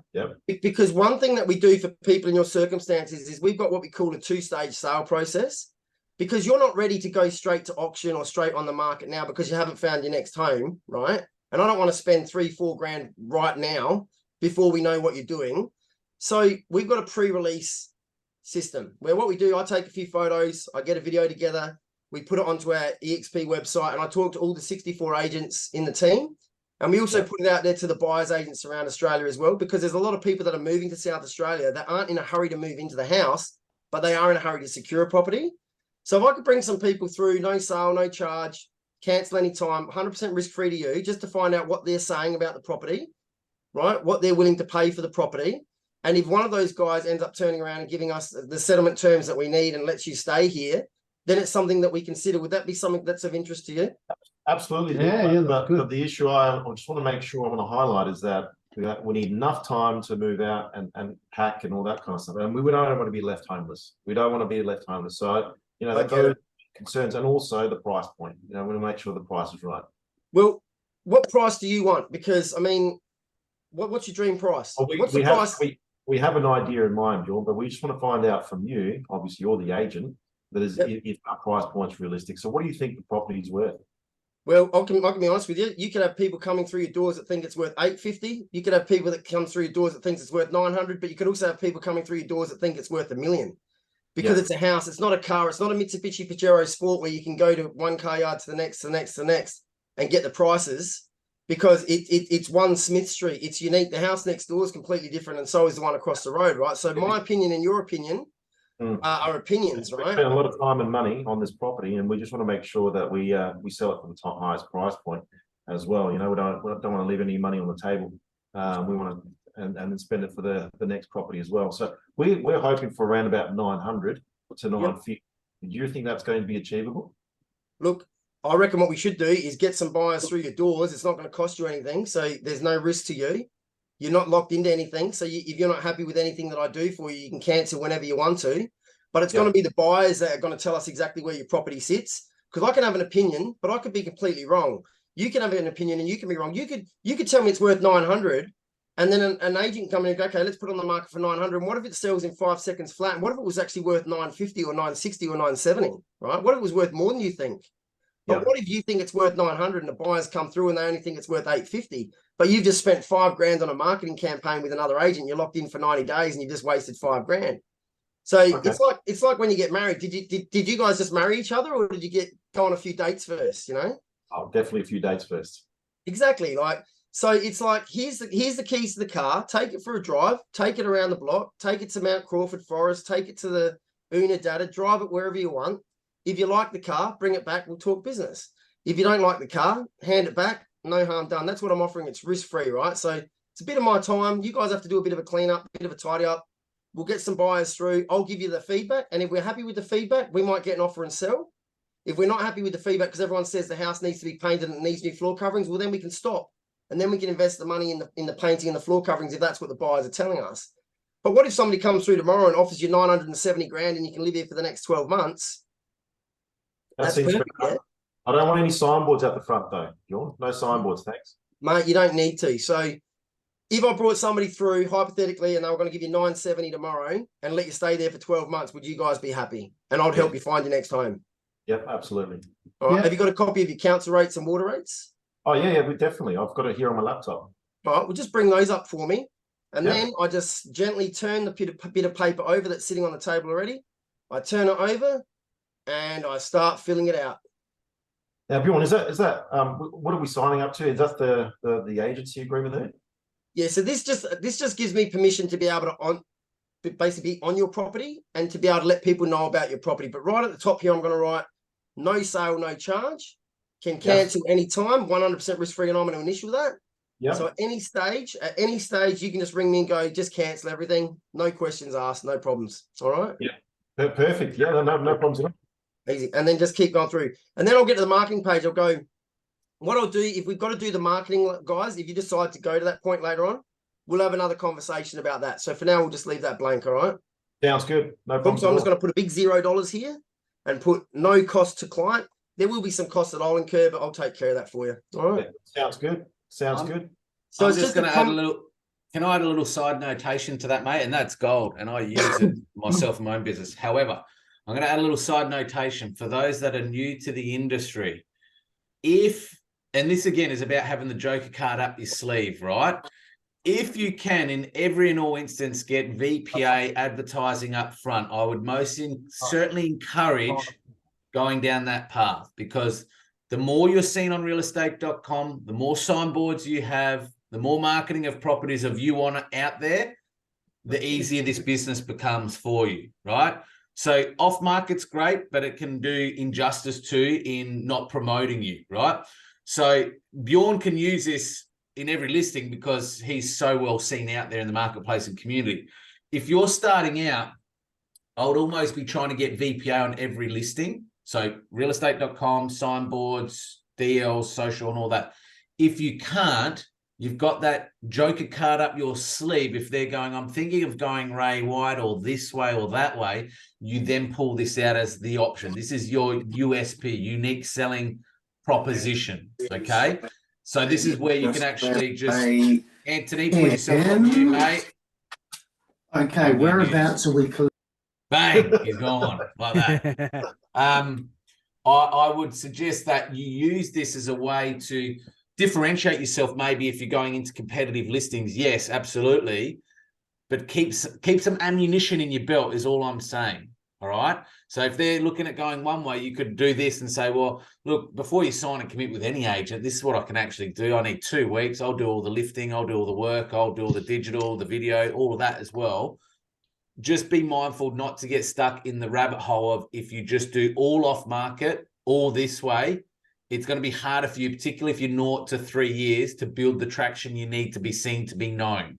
Because one thing that we do for people in your circumstances is we've got what we call a 2-stage sale process, because you're not ready to go straight to auction or straight on the market now because you haven't found your next home, right? And I don't want to spend 3-4 grand right now before we know what you're doing. So we've got a pre-release system where what we do, I take a few photos, I get a video together, we put it onto our EXP website, and I talk to all the 64 agents in the team. And we also put it out there to the buyers agents around Australia as well, because there's a lot of people that are moving to South Australia that aren't in a hurry to move into the house, but they are in a hurry to secure a property. So if I could bring some people through, no sale, no charge, cancel any time, 100% risk-free to you, just to find out what they're saying about the property, right? What they're willing to pay for the property. And if one of those guys ends up turning around and giving us the settlement terms that we need and lets you stay here, then it's something that we consider. Would that be something that's of interest to you? Absolutely. Yeah, but good. the issue I just want to make sure I want to highlight is that we need enough time to move out and pack and all that kind of stuff. And we don't want to be left homeless. We don't want to be left homeless. So, those concerns, and also the price point. We want to make sure the price is right. Well, what price do you want? Because, I mean, what's your dream price? Well, what's the price? We have an idea in mind, Bjorn, but we just want to find out from you, obviously you're the agent, that is if our price point's realistic. So what do you think the property's worth? Well, I can be honest with you. You could have people coming through your doors that think it's worth $850. You could have people that come through your doors that thinks it's worth $900, but you could also have people coming through your doors that think it's worth $1 million. Because it's a house, it's not a car, it's not a Mitsubishi Pajero Sport where you can go to one car yard to the next, and get the prices. Because it's one Smith Street, it's unique. The house next door is completely different, and so is the one across the road, right? So my opinion and your opinion are opinions, right? We spent a lot of time and money on this property, and we just want to make sure that we sell it for the highest price point as well. We don't want to leave any money on the table. We want to and spend it for the next property as well. So we're hoping for around about 900 to 950. Do you think that's going to be achievable? Look, I reckon what we should do is get some buyers through your doors. It's not going to cost you anything, so there's no risk to you. You're not locked into anything. So if you're not happy with anything that I do for you, you can cancel whenever you want to. But it's going to be the buyers that are going to tell us exactly where your property sits. Because I can have an opinion, but I could be completely wrong. You can have an opinion and you can be wrong. You could tell me it's worth 900, and then an agent come in and go, okay, let's put it on the market for 900. And what if it sells in 5 seconds flat? And what if it was actually worth 950 or 960 or 970? Right? What if it was worth more than you think? But what if you think it's worth 900 and the buyers come through and they only think it's worth 850, but you've just spent 5 grand on a marketing campaign with another agent, you're locked in for 90 days and you just wasted 5 grand. So it's like when you get married. Did you guys just marry each other, or did you go on a few dates first, Oh, definitely a few dates first. Exactly. So it's like, here's the keys to the car, take it for a drive, take it around the block, take it to Mount Crawford Forest, take it to the Unadada, drive it wherever you want. If you like the car, bring it back, we'll talk business. If you don't like the car, hand it back, no harm done. That's what I'm offering. It's risk-free, right? So it's a bit of my time. You guys have to do a bit of a cleanup, a bit of a tidy up. We'll get some buyers through. I'll give you the feedback. And if we're happy with the feedback, we might get an offer and sell. If we're not happy with the feedback because everyone says the house needs to be painted and it needs new floor coverings, well, then we can stop. And then we can invest the money in the painting and the floor coverings if that's what the buyers are telling us. But what if somebody comes through tomorrow and offers you 970 grand and you can live here for the next 12 months? That seems perfect. Yeah? I don't want any signboards at the front though, Bjorn. No signboards, thanks. Mate, you don't need to. So if I brought somebody through, hypothetically, and they were going to give you 970 tomorrow and let you stay there for 12 months, would you guys be happy? And I'd help you find your next home. Yep, absolutely. All right. Have you got a copy of your council rates and water rates? Oh, yeah, definitely. I've got it here on my laptop. All right, well, just bring those up for me. And then I just gently turn the bit of paper over that's sitting on the table already. I turn it over and I start filling it out. Now, Bjorn, is that what are we signing up to? Is that the agency agreement there? Yeah, so this just gives me permission to be able to basically be on your property and to be able to let people know about your property. But right at the top here, I'm going to write no sale, no charge. can cancel anytime, 100% risk-free, and I'm going to initial that. Yeah. So at any stage, you can just ring me and go, just cancel everything. No questions asked, no problems. All right? Yeah. Perfect. Yeah, no problems at all. Easy. And then just keep going through. And then I'll get to the marketing page. I'll go, what I'll do, if we've got to do the marketing, guys, if you decide to go to that point later on, we'll have another conversation about that. So for now, we'll just leave that blank, all right? Sounds good. No problem. So I'm just going to put a big $0 here and put no cost to client. There will be some costs that I'll incur, but I'll take care of that for you. All right? Yeah, sounds good. Sounds good. So I'm just going to add a little. Can I add a little side notation to that, mate? And that's gold. And I use it myself in my own business. However, I'm going to add a little side notation for those that are new to the industry. And this again is about having the Joker card up your sleeve, right? If you can, in every and all instance, get VPA advertising up front, I would certainly encourage going down that path, because the more you're seen on realestate.com, the more signboards you have, the more marketing of properties of you on out there, the easier this business becomes for you, right? So off market's great, but it can do injustice too in not promoting you, right? So Bjorn can use this in every listing because he's so well seen out there in the marketplace and community. If you're starting out, I would almost be trying to get VPA on every listing. So realestate.com, signboards, DLs, social, and all that. If you can't, you've got that Joker card up your sleeve. If they're going, I'm thinking of going Ray White or this way or that way, you then pull this out as the option. This is your USP, unique selling proposition, okay? So this is where you can actually just, Anthony, put yourself on mute, mate. Okay, whereabouts are we? Bang, he's gone like that. I would suggest that you use this as a way to differentiate yourself. Maybe if you're going into competitive listings, yes, absolutely. But keep some ammunition in your belt is all I'm saying. All right. So if they're looking at going one way, you could do this and say, well, look, before you sign and commit with any agent, this is what I can actually do. I need 2 weeks. I'll do all the lifting. I'll do all the work. I'll do all the digital, the video, all of that as well. Just be mindful not to get stuck in the rabbit hole of, if you just do all off market, all this way, it's going to be harder for you, particularly if you're 0 to 3 years, to build the traction you need to be seen, to be known.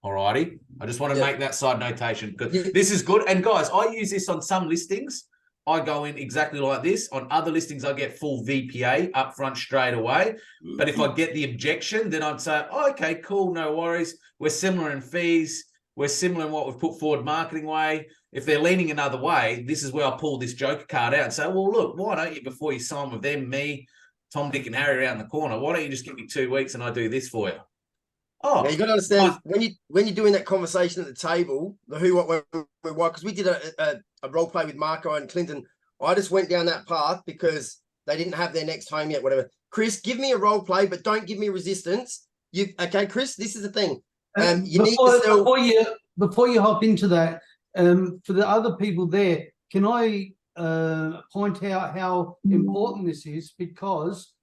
All righty. I just want to make that side notation because this is good. And guys, I use this on some listings. I go in exactly like this. On other listings, I get full VPA up front straight away. But if I get the objection, then I'd say, oh, okay, cool, no worries. We're similar in fees. We're similar in what we've put forward marketing way. If they're leaning another way, this is where I pull this Joker card out and say, well, look, why don't you, before you sign with them, me, Tom, Dick, and Harry around the corner, why don't you just give me 2 weeks and I do this for you? Oh, now you got to understand when you're doing that conversation at the table, the who, what, where, why. Because we did a role play with Marco and Clinton. I just went down that path because they didn't have their next home yet. Whatever. Chris, give me a role play, but don't give me resistance. Okay, Chris? This is the thing. You need to sell. Before you hop into that, for the other people there, can I point out how important this is? Because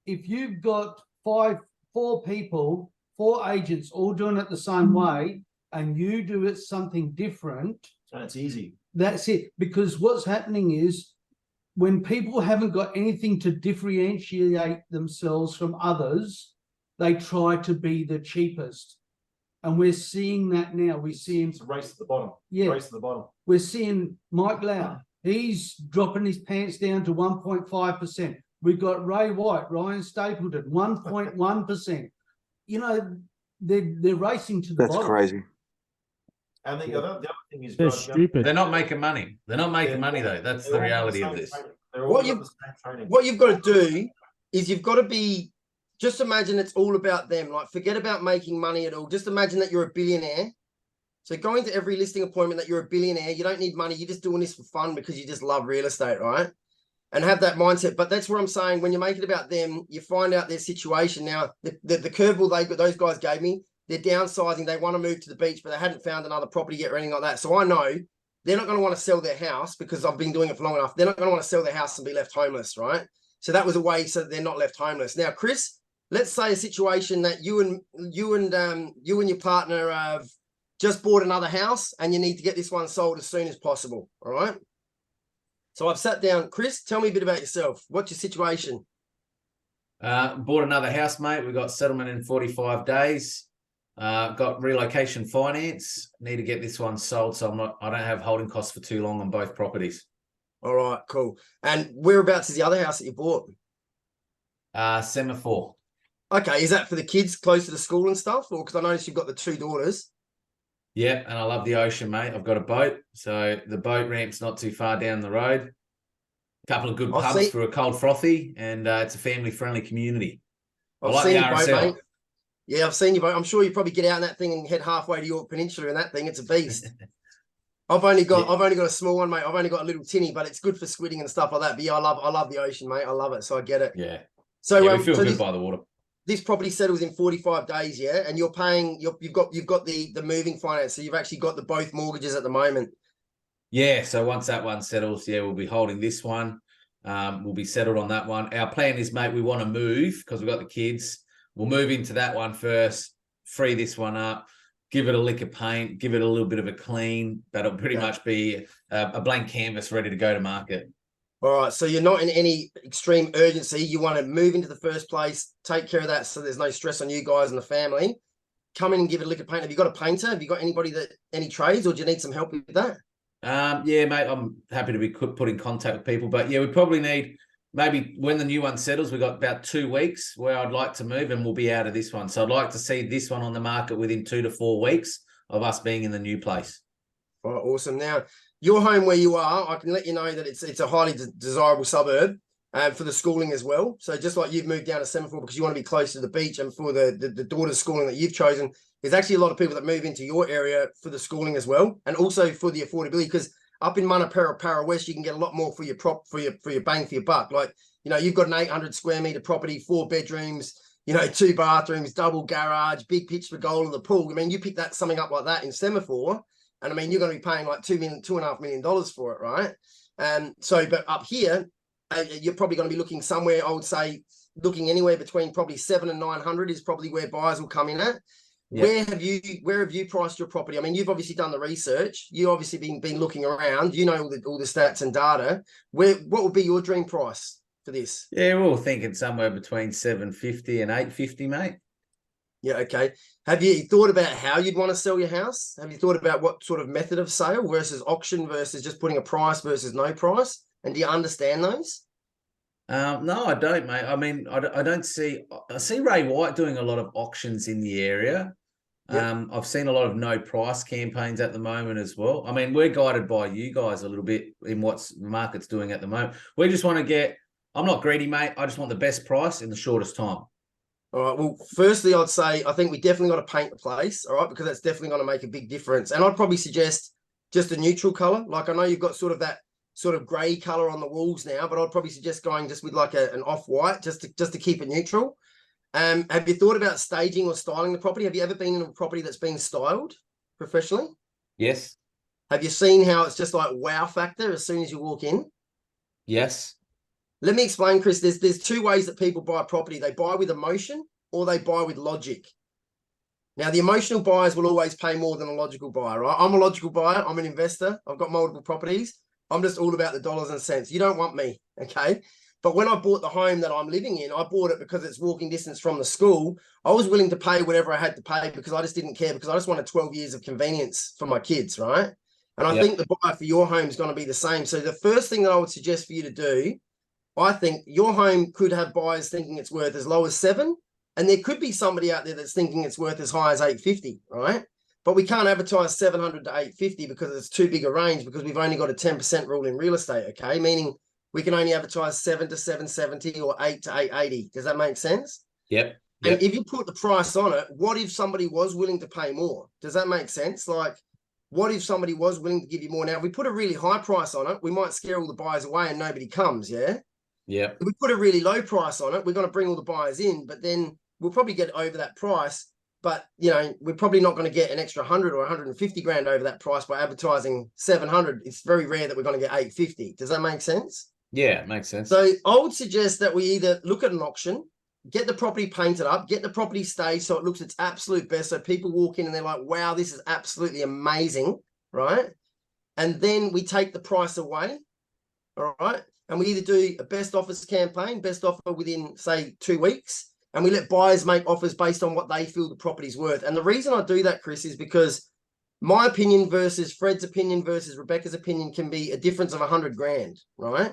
if you've got four people, 4 agents all doing it the same way, and you do it something different, that's easy. That's it. Because what's happening is when people haven't got anything to differentiate themselves from others, they try to be the cheapest. And we're seeing that now. We see him. It's a race to the bottom. Yeah. Race to the bottom. We're seeing Mike Lau. He's dropping his pants down to 1.5%. We've got Ray White, Ryan Stapleton, 1.1%. You know, they're racing to the bottom. That's crazy. And the other thing is, They're stupid. they're not making money. They're not making money, though. That's the reality of this. What you've got to do is you've got to be, just imagine it's all about them. Like, forget about making money at all. Just imagine that you're a billionaire. So go into every listing appointment that you're a billionaire. You don't need money. You're just doing this for fun because you just love real estate, right? And have that mindset. But that's what I'm saying. When you make it about them, you find out their situation. Now, the curveball those guys gave me, they're downsizing. They want to move to the beach, but they hadn't found another property yet or anything like that. So I know they're not going to want to sell their house because I've been doing it for long enough. They're not going to want to sell their house and be left homeless, right? So that was a way so that they're not left homeless. Now, Chris, let's say a situation that you and your partner have just bought another house and you need to get this one sold as soon as possible. All right. So I've sat down. Chris, tell me a bit about yourself. What's your situation? Bought another house, mate. We got settlement in 45 days. Got relocation finance. Need to get this one sold, so I don't have holding costs for too long on both properties. All right, cool. And whereabouts is the other house that you bought? Semaphore. Okay, is that for the kids close to the school and stuff? Or because I noticed you've got the 2 daughters. Yeah, and I love the ocean, mate. I've got a boat, so the boat ramp's not too far down the road. A couple of good pubs for a cold frothy, and it's a family-friendly community. I've seen your boat, mate. Yeah, I've seen your boat. I'm sure you probably get out in that thing and head halfway to York Peninsula in that thing. It's a beast. I've only got a small one, mate. I've only got a little tinny, but it's good for squidding and stuff like that. But yeah, I love the ocean, mate. I love it, so I get it. Yeah. So we feel good by the water. This property settles in 45 days, yeah, and you're paying. You've got the moving finance, so you've actually got the both mortgages at the moment. Yeah. So once that one settles, yeah, we'll be holding this one. We'll be settled on that one. Our plan is, mate, we want to move because we've got the kids. We'll move into that one first, free this one up, give it a lick of paint, give it a little bit of a clean. That'll pretty much be a blank canvas ready to go to market. All right, so you're not in any extreme urgency. You want to move into the first place, take care of that so there's no stress on you guys and the family. Come in and give it a lick of paint. Have you got a painter? Have you got any trades, or do you need some help with that? Yeah, mate, I'm happy to be put in contact with people. But yeah, we probably need, maybe when the new one settles, we've got about 2 weeks where I'd like to move and we'll be out of this one. So I'd like to see this one on the market within 2 to 4 weeks of us being in the new place. All right, awesome. Now, your home where you are, I can let you know that it's a highly desirable suburb for the schooling as well. So just like you've moved down to Semaphore because you want to be close to the beach, and for the daughter's schooling that you've chosen, there's actually a lot of people that move into your area for the schooling as well, and also for the affordability, because up in Para West, you can get a lot more for your bang for your buck. Like, you've got an 800 square meter property, 4 bedrooms, 2 bathrooms, double garage, big pitch for goal and the pool. I mean, you pick something up like that in Semaphore, and I mean, you're going to be paying like $2.5 million for it, right? But up here, you're probably going to be looking somewhere, I would say, looking anywhere between probably 700 and 900 is probably where buyers will come in at. Yep. Where have you priced your property? I mean, you've obviously done the research. You obviously been looking around. You know all the stats and data. What would be your dream price for this? Yeah, we're all thinking somewhere between 750 and 850, mate. Yeah, okay. Have you thought about how you'd want to sell your house? Have you thought about what sort of method of sale versus auction versus just putting a price versus no price? And do you understand those? No, I don't, mate. I mean, I see Ray White doing a lot of auctions in the area. Yep. I've seen a lot of no price campaigns at the moment as well. I mean, we're guided by you guys a little bit in what the market's doing at the moment. We just want to I'm not greedy, mate. I just want the best price in the shortest time. All right. Well, firstly, I'd say I think we definitely got to paint the place, all right, because that's definitely going to make a big difference. And I'd probably suggest just a neutral color. Like, I know you've got sort of that sort of grey color on the walls now, but I'd probably suggest going just with like an off-white just to keep it neutral. Have you thought about staging or styling the property? Have you ever been in a property that's been styled professionally? Yes. Have you seen how it's just like wow factor as soon as you walk in? Yes. Let me explain, Chris. There's 2 ways that people buy property. They buy with emotion or they buy with logic. Now, the emotional buyers will always pay more than a logical buyer, right? I'm a logical buyer. I'm an investor. I've got multiple properties. I'm just all about the dollars and cents. You don't want me, okay? But when I bought the home that I'm living in, I bought it because it's walking distance from the school. I was willing to pay whatever I had to pay because I just didn't care, because I just wanted 12 years of convenience for my kids, right? And I think the buyer for your home is going to be the same. So the first thing that I would suggest for you to do, I think your home could have buyers thinking it's worth as low as 7, and there could be somebody out there that's thinking it's worth as high as 850, right? But we can't advertise 700 to 850 because it's too big a range, because we've only got a 10% rule in real estate, okay? Meaning we can only advertise 7 to 770 or 8 to 880. Does that make sense? Yep. And if you put the price on it, what if somebody was willing to pay more? Does that make sense? Like, what if somebody was willing to give you more? Now, if we put a really high price on it, we might scare all the buyers away and nobody comes, yeah? Yeah. If we put a really low price on it, we're going to bring all the buyers in, but then we'll probably get over that price. But, we're probably not going to get an extra 100 or 150 grand over that price by advertising 700. It's very rare that we're going to get 850. Does that make sense? Yeah, it makes sense. So I would suggest that we either look at an auction, get the property painted up, get the property staged so it looks its absolute best, so people walk in and they're like, wow, this is absolutely amazing, right? And then we take the price away, all right? and we either do a best offers campaign, best offer within, say, 2 weeks, and we let buyers make offers based on what they feel the property's worth. And the reason I do that, Chris, is because my opinion versus Fred's opinion versus Rebecca's opinion can be a difference of 100 grand, right?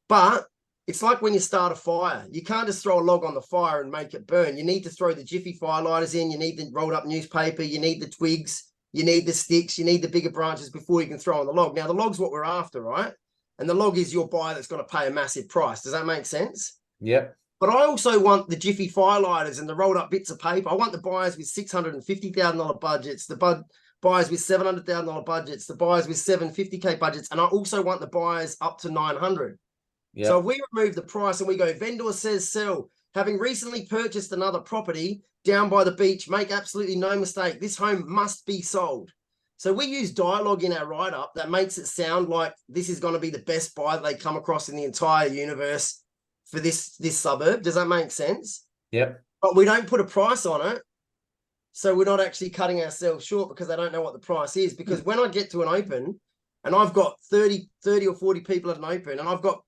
But it's like when you start a fire. You can't just throw a log on the fire and make it burn. You need to throw the jiffy firelighters in. You need the rolled up newspaper. You need the twigs. You need the sticks. You need the bigger branches before you can throw on the log. Now, the log's what we're after, right? And the log is your buyer that's going to pay a massive price. Does that make sense? Yep. But I also want the jiffy firelighters and the rolled up bits of paper. I want the buyers with $650,000 budgets, the buyers with $700,000 budgets, the buyers with $750K budgets. And I also want the buyers up to 900. Yep. So if we remove the price and we go, vendor says sell, having recently purchased another property down by the beach, make absolutely no mistake, this home must be sold. So we use dialogue in our write-up that makes it sound like this is going to be the best buy they come across in the entire universe for this suburb. Does that make sense? Yep. But we don't put a price on it. So we're not actually cutting ourselves short because they don't know what the price is. Because when I get to an open and I've got 30 or 40 people at an open and I've got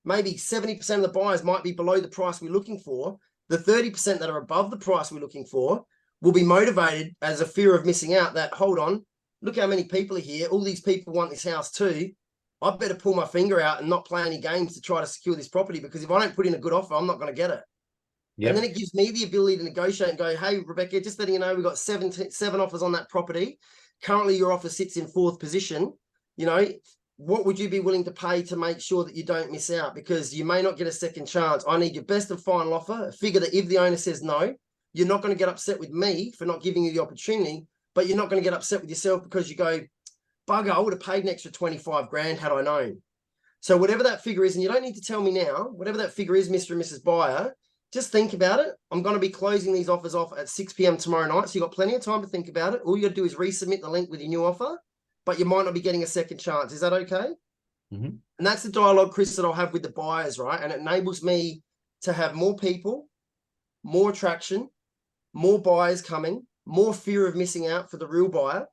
maybe 70% of the buyers might be below the price we're looking for, the 30% that are above the price we're looking for will be motivated as a fear of missing out that, hold on, look how many people are here. All these people want this house too. I better pull my finger out and not play any games to try to secure this property, because if I don't put in a good offer, I'm not going to get it. Yep. And then it gives me the ability to negotiate and go, hey, Rebecca, just letting you know, we've got seven offers on that property. Currently, your offer sits in 4th position. You know, what would you be willing to pay to make sure that you don't miss out? Because you may not get a second chance. I need your best and final offer. A figure that if the owner says no, you're not going to get upset with me for not giving you the opportunity, but you're not going to get upset with yourself because you go, bugger, I would have paid an extra 25 grand had I known. So whatever that figure is, and you don't need to tell me now, whatever that figure is, Mr. and Mrs. Buyer, just think about it. I'm going to be closing these offers off at 6 p.m. tomorrow night. So you've got plenty of time to think about it. All you got to do is resubmit the link with your new offer, but you might not be getting a second chance. Is that okay? Mm-hmm. And that's the dialogue, Chris, that I'll have with the buyers, right? And it enables me to have more people, more attraction, more buyers coming, more fear of missing out for the real buyer.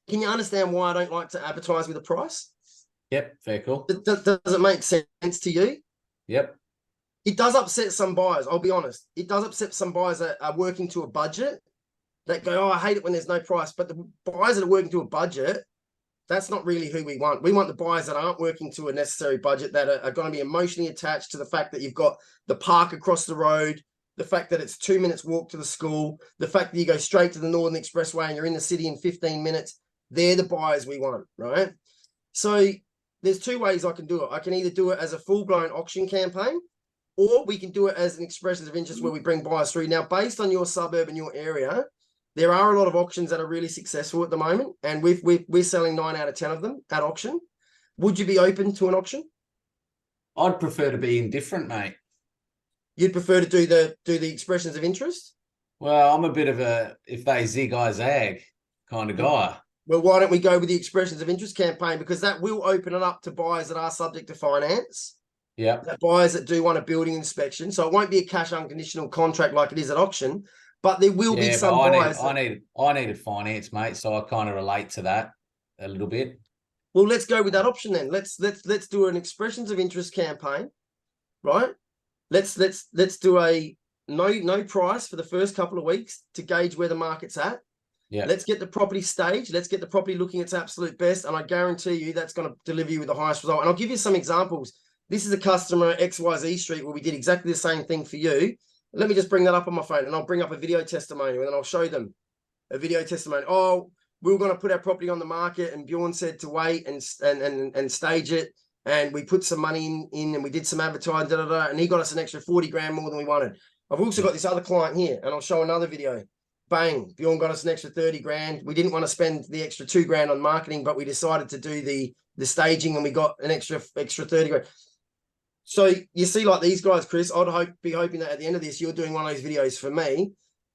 Can you understand why I don't like to advertise with a price? Yep, fair call. Does it make sense to you? Yep. It does upset some buyers, I'll be honest. It does upset some buyers that are working to a budget that go, oh, I hate it when there's no price. But the buyers that are working to a budget, that's not really who we want. We want the buyers that aren't working to a necessary budget, that are going to be emotionally attached to the fact that you've got the park across the road, the fact that it's 2 minutes walk to the school, the fact that you go straight to the Northern Expressway and you're in the city in 15 minutes. They're the buyers we want, right? So there's 2 ways I can do it. I can either do it as a full-blown auction campaign, or we can do it as an expressions of interest where we bring buyers through. Now, based on your suburb and your area, there are a lot of auctions that are really successful at the moment, and we're selling 9 out of 10 of them at auction. Would you be open to an auction? I'd prefer to be indifferent, mate. You'd prefer to do the expressions of interest? Well, I'm a bit of a if they zig, I zag kind of guy. Well, why don't we go with the expressions of interest campaign? Because that will open it up to buyers that are subject to finance. Yeah. That buyers that do want a building inspection. So it won't be a cash unconditional contract like it is at auction, but there will be some buyers. I needed finance, mate. So I kind of relate to that a little bit. Well, let's go with that option then. Let's do an expressions of interest campaign, right? Let's do a no price for the first couple of weeks to gauge where the market's at. Yeah. Let's get the property staged. Let's get the property looking its absolute best. And I guarantee you that's going to deliver you with the highest result. And I'll give you some examples. This is a customer at XYZ Street where we did exactly the same thing for you. Let me just bring that up on my phone and I'll bring up a video testimonial and then I'll show them a video testimony. Oh, we were going to put our property on the market and Bjorn said to wait and stage it. And we put some money in and we did some advertising, and he got us an extra 40 grand more than we wanted. I've also got this other client here and I'll show another video. Bang, Bjorn got us an extra 30 grand. We didn't want to spend the extra 2 grand on marketing, but we decided to do the staging and we got an extra 30 grand. So you see, like these guys, Chris, I'd be hoping that at the end of this, you're doing one of those videos for me.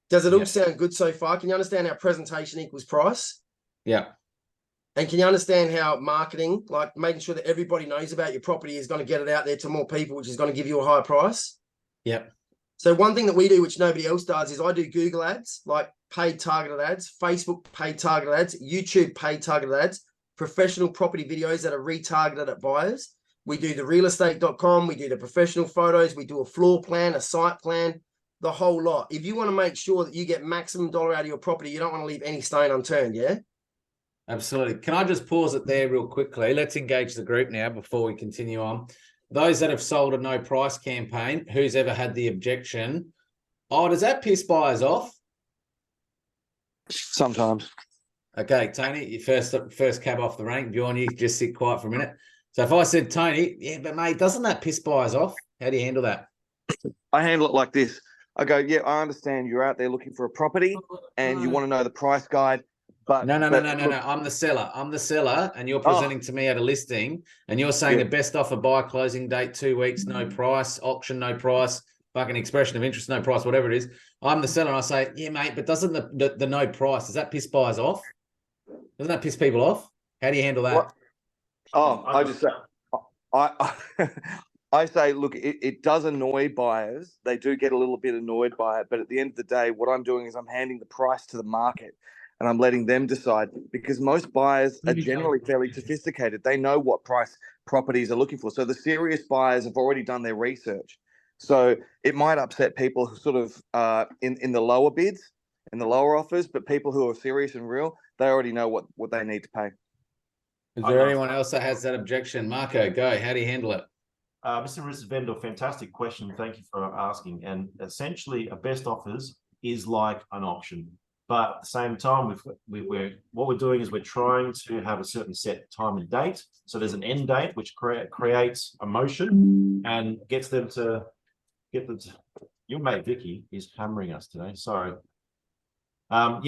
Does it all sound good so far? Can you understand how presentation equals price? Yeah. And can you understand how marketing, like making sure that everybody knows about your property, is going to get it out there to more people, which is going to give you a higher price? Yep. So one thing that we do, which nobody else does, is I do Google ads, like paid targeted ads, Facebook paid targeted ads, YouTube paid targeted ads, professional property videos that are retargeted at buyers. We do the realestate.com. We do the professional photos. We do a floor plan, a site plan, the whole lot. If you want to make sure that you get maximum dollar out of your property, you don't want to leave any stone unturned, yeah? Absolutely. Can I just pause it there real quickly? Let's engage the group now before we continue on. Those that have sold a no price campaign, who's ever had the objection? Oh, does that piss buyers off? Sometimes. Okay, Tony, your first cab off the rank. Bjorn, you just sit quiet for a minute. So if I said, Tony, yeah, but mate, doesn't that piss buyers off? How do you handle that? I handle it like this. I go, yeah, I understand you're out there looking for a property and you want to know the price guide. But No. look, I'm the seller. I'm the seller, and you're presenting to me at a listing, and you're saying the best offer, buy, closing date, 2 weeks, no price, auction, no price, fucking expression of interest, no price, whatever it is. I'm the seller, and I say, yeah, mate, but doesn't the no price, does that piss buyers off? Doesn't that piss people off? How do you handle that? What? Oh, I just say, I say, look, it does annoy buyers. They do get a little bit annoyed by it, but at the end of the day, what I'm doing is I'm handing the price to the market. And I'm letting them decide, because most buyers are generally fairly sophisticated. They know what price properties are looking for. So the serious buyers have already done their research. So it might upset people who sort of in the lower bids, in the lower offers, but people who are serious and real, they already know what they need to pay. Is there anyone else that has that objection? Marco, go. How do you handle it? Mr. Vendor, fantastic question. Thank you for asking. And essentially, a best offers is like an auction. But at the same time, what we're doing is we're trying to have a certain set time and date. So there's an end date which creates emotion and gets them to Your mate Vicky is hammering us today. Sorry. So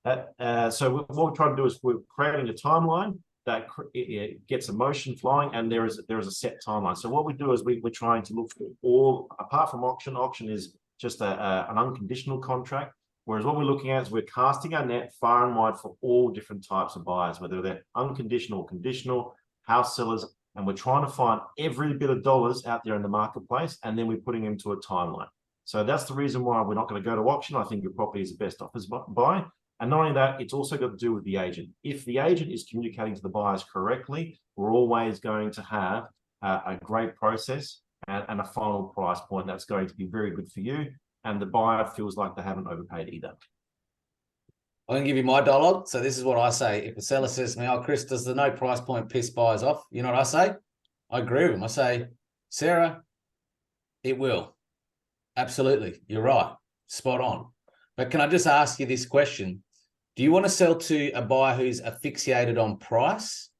what we're trying to do is we're creating a timeline that it gets emotion flowing, and there is a set timeline. So what we do is we're trying to look for all, apart from auction. Auction is just an unconditional contract. Whereas what we're looking at is we're casting our net far and wide for all different types of buyers, whether they're unconditional or conditional, house sellers, and we're trying to find every bit of dollars out there in the marketplace, and then we're putting them to a timeline. So that's the reason why we're not going to go to auction. I think your property is the best offers buy. And not only that, it's also got to do with the agent. If the agent is communicating to the buyers correctly, we're always going to have a great process and a final price point that's going to be very good for you. And the buyer feels like they haven't overpaid either. I'm going to give you my dialogue. So this is what I say. If a seller says to me, oh, Chris, does the no price point piss buyers off? You know what I say? I agree with him. I say, Sarah, it will. Absolutely. You're right. Spot on. But can I just ask you this question? Do you want to sell to a buyer who's asphyxiated on price?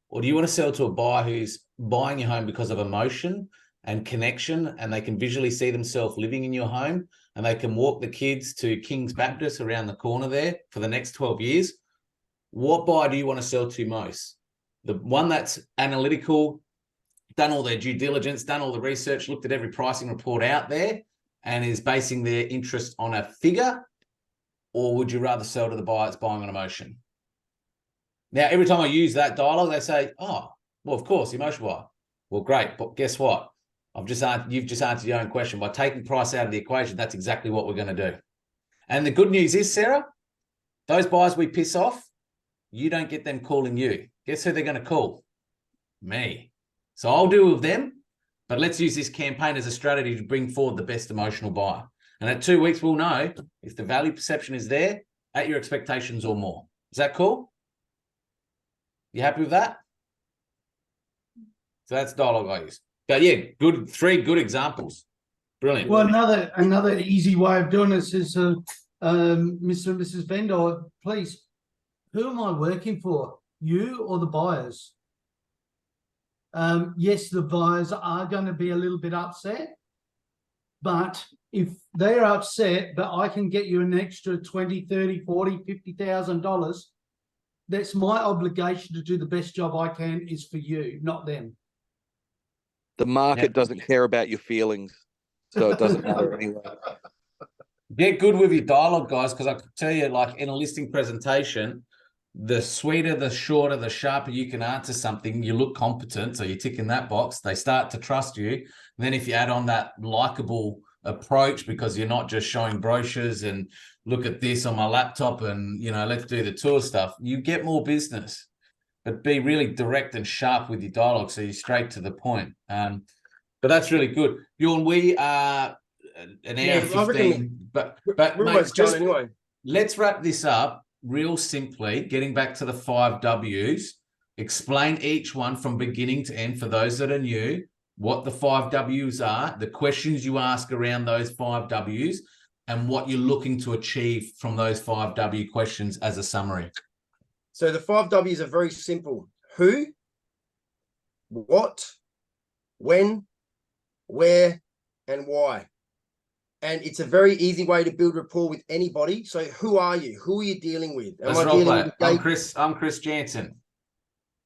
Or do you want to sell to a buyer who's buying your home because of emotion and connection, and they can visually see themselves living in your home, and they can walk the kids to King's Baptist around the corner there for the next 12 years? What buyer do you want to sell to most? The one that's analytical, done all their due diligence, done all the research, looked at every pricing report out there, and is basing their interest on a figure? Or would you rather sell to the buyer that's buying on emotion? Now, every time I use that dialogue, they say, oh, well, of course, emotion buyer. Well, great, but guess what? You've just answered your own question. By taking price out of the equation, that's exactly what we're going to do. And the good news is, Sarah, those buyers we piss off, you don't get them calling you. Guess who they're going to call? Me. So I'll deal with them, but let's use this campaign as a strategy to bring forward the best emotional buyer. And at 2 weeks, we'll know if the value perception is there at your expectations or more. Is that cool? You happy with that? So that's dialogue I use. But yeah, good, 3 good examples. Brilliant. Well, another easy way of doing this is, Mr. and Mrs. Vendor, please, who am I working for? You or the buyers? Yes, the buyers are going to be a little bit upset, but if they're upset, but I can get you an extra $20, $30, $40, $50,000, that's my obligation to do the best job I can is for you, not them. The market doesn't care about your feelings, so it doesn't matter anyway. Get good with your dialogue, guys, because I could tell you, like in a listing presentation, the sweeter, the shorter, the sharper you can answer something, you look competent, so you tick in that box, they start to trust you. And then if you add on that likable approach, because you're not just showing brochures and look at this on my laptop and, you know, let's do the tour stuff, you get more business. but be really direct and sharp with your dialogue, so you're straight to the point. But that's really good. Bjorn, we are an hour and I reckon 15, but we're mate, almost done anyway. let's wrap this up real simply, getting back to the 5 Ws. Explain each one from beginning to end for those that are new, what the 5 Ws are, the questions you ask around those 5 Ws, and what you're looking to achieve from those 5 W questions as a summary. So the 5 Ws are very simple. Who, what, when, where, and why. And it's a very easy way to build rapport with anybody. So who are you? Who are you dealing with? Let's role play. I'm Chris Jansen.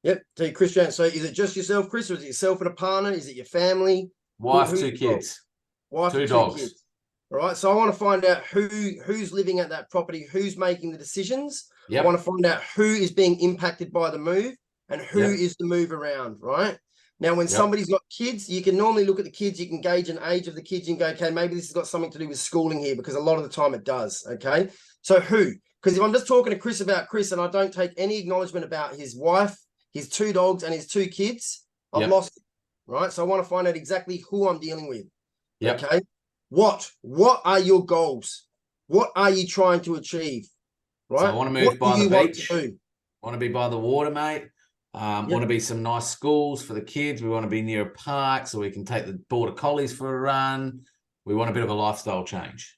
Yep. So Chris Jansen. So is it just yourself, Chris, or is it yourself and a partner? Is it your family? Wife, 2 kids. Wife, 2 2 dogs. kids. All right. So I want to find out who's living at that property, who's making the decisions. Yep. I want to find out who is being impacted by the move and who is the move around, right? Now, when somebody's got kids, you can normally look at the kids, you can gauge an age of the kids and go, okay, maybe this has got something to do with schooling here, because a lot of the time it does, okay? So who? Because if I'm just talking to Chris about Chris and I don't take any acknowledgement about his wife, his 2 dogs and his 2 kids, I've lost it, right? So I want to find out exactly who I'm dealing with, okay? What are your goals? What are you trying to achieve, right? So I want to move by the beach. I want to be by the water, mate. Want to be some nice schools for the kids. We want to be near a park so we can take the border collies for a run. We want a bit of a lifestyle change.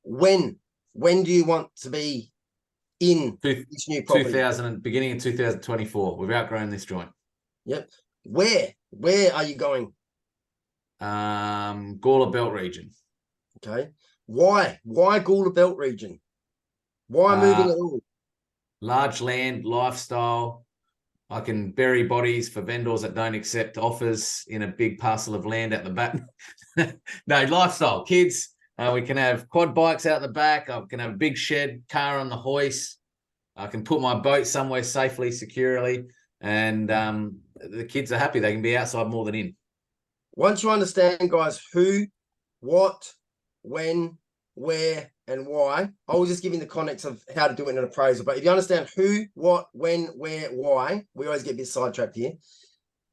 When do you want to be in this new property? Beginning of 2024. We've outgrown this joint. Yep. Where are you going? Gawler Belt region. Okay. Why Gawler Belt region? Why moving at all? Large land, lifestyle. I can bury bodies for vendors that don't accept offers in a big parcel of land at the back. No, lifestyle. Kids, we can have quad bikes out the back. I can have a big shed, car on the hoist. I can put my boat somewhere safely, securely. And the kids are happy. They can be outside more than in. Once you understand, guys, who, what, when, where, and why, I was just giving the context of how to do it in an appraisal. But if you understand who, what, when, where, why, we always get a bit sidetracked here.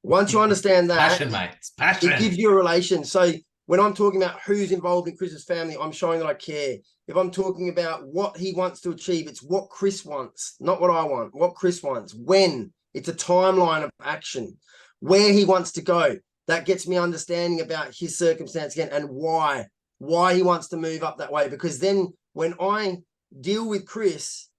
Once you understand that, passion, mate. It's passion. It gives you a relation. So when I'm talking about who's involved in Chris's family, I'm showing that I care. If I'm talking about what he wants to achieve, it's what Chris wants, not what I want, what Chris wants. When, it's a timeline of action. Where he wants to go, that gets me understanding about his circumstance again and why he wants to move up that way. Because then when I deal with Chris,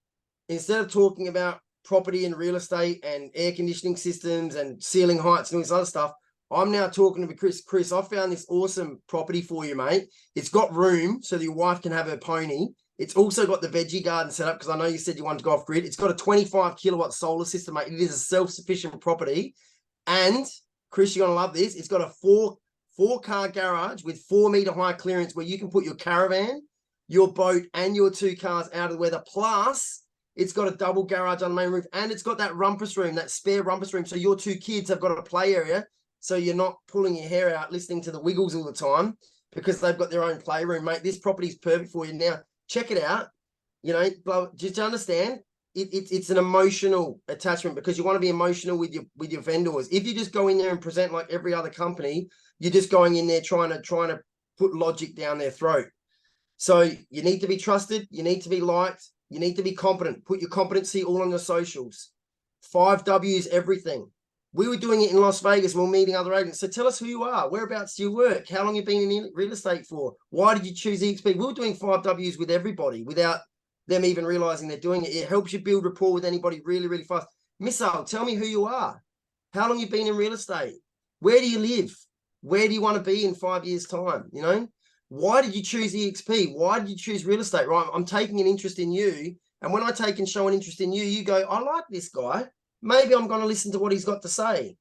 instead of talking about property and real estate and air conditioning systems and ceiling heights and all this other stuff, I'm now talking to Chris. Chris, I found this awesome property for you, mate. It's got room so that your wife can have her pony. It's also got the veggie garden set up because I know you said you wanted to go off grid. It's got a 25 kilowatt solar system, mate. It is a self-sufficient property. And Chris, you're going to love this. It's got a four-car garage with 4-meter high clearance where you can put your caravan, your boat, and your 2 cars out of the weather. Plus, it's got a double garage on the main roof, and it's got that rumpus room, that spare rumpus room. So your 2 kids have got a play area, so you're not pulling your hair out listening to the Wiggles all the time because they've got their own playroom, mate. This property is perfect for you. Now, check it out. You know, just to understand, it's an emotional attachment because you want to be emotional with your vendors. If you just go in there and present like every other company, you're just going in there trying to put logic down their throat. So you need to be trusted. You need to be liked. You need to be competent. Put your competency all on your socials. 5 W's, everything. We were doing it in Las Vegas. We're meeting other agents. So tell us who you are. Whereabouts do you work? How long have you been in real estate for? Why did you choose EXP? We were doing 5 W's with everybody without them even realizing they're doing it. It helps you build rapport with anybody really, really fast. Missile, tell me who you are. How long you've been in real estate? Where do you live? Where do you want to be in 5 years' time? You know, why did you choose EXP? Why did you choose real estate? Right, I'm taking an interest in you, and when I take and show an interest in you, you go, I like this guy. Maybe I'm going to listen to what he's got to say.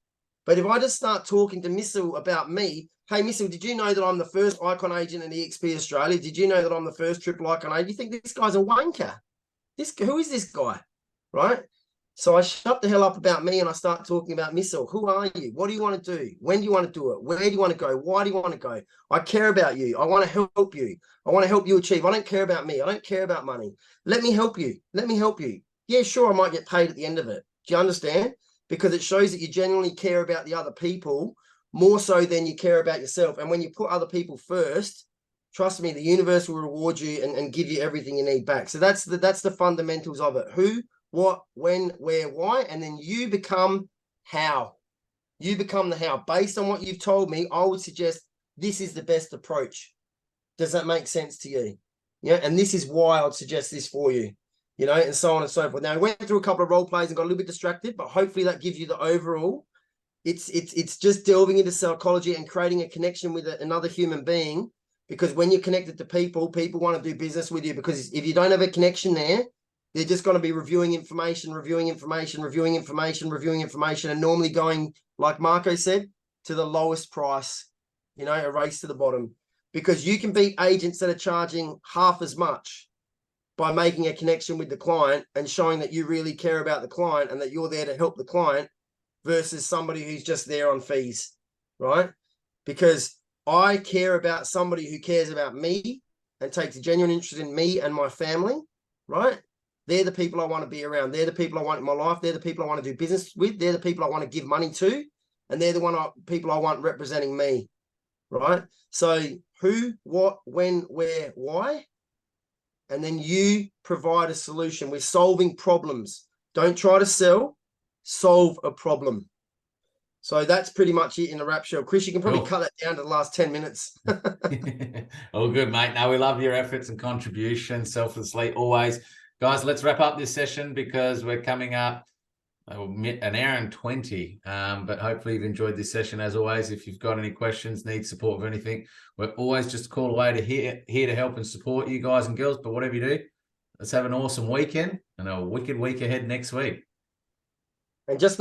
But if I just start talking to Missile about me, hey, Missile, did you know that I'm the first icon agent in EXP Australia? Did you know that I'm the first triple icon agent? You think this guy's a wanker? Who is this guy? Right? So I shut the hell up about me and I start talking about Missile. Who are you? What do you want to do? When do you want to do it? Where do you want to go? Why do you want to go? I care about you. I want to help you. I want to help you achieve. I don't care about me. I don't care about money. Let me help you. Let me help you. Yeah, sure, I might get paid at the end of it. Do you understand? Because it shows that you genuinely care about the other people more so than you care about yourself. And when you put other people first, trust me, the universe will reward you and give you everything you need back. So that's the fundamentals of it. Who, what, when, where, why, and then you become how. You become the how. Based on what you've told me, I would suggest this is the best approach. Does that make sense to you? Yeah, and this is why I'd suggest this for you, you know, and so on and so forth. Now, I went through a couple of role plays and got a little bit distracted, but hopefully that gives you the overall. It's just delving into psychology and creating a connection with another human being, because when you're connected to people, people want to do business with you, because if you don't have a connection there, they're just going to be reviewing information, and normally going, like Marco said, to the lowest price, you know, a race to the bottom, because you can beat agents that are charging half as much by making a connection with the client and showing that you really care about the client and that you're there to help the client versus somebody who's just there on fees, right? Because I care about somebody who cares about me and takes a genuine interest in me and my family, right? They're the people I want to be around. They're the people I want in my life. They're the people I want to do business with. They're the people I want to give money to. And they're the people I want representing me, right? So who, what, when, where, why? And then you provide a solution. We're solving problems. Don't try to sell, solve a problem. So that's pretty much it in a wrap, Chris. You can probably cut that down to the last 10 minutes. All good, mate. Now we love your efforts and contributions selflessly always. Guys, let's wrap up this session because we're coming up an hour and 20. But hopefully you've enjoyed this session as always. If you've got any questions, need support with anything, we're always just a call away to here to help and support you guys and girls. But whatever you do, let's have an awesome weekend and a wicked week ahead next week. And just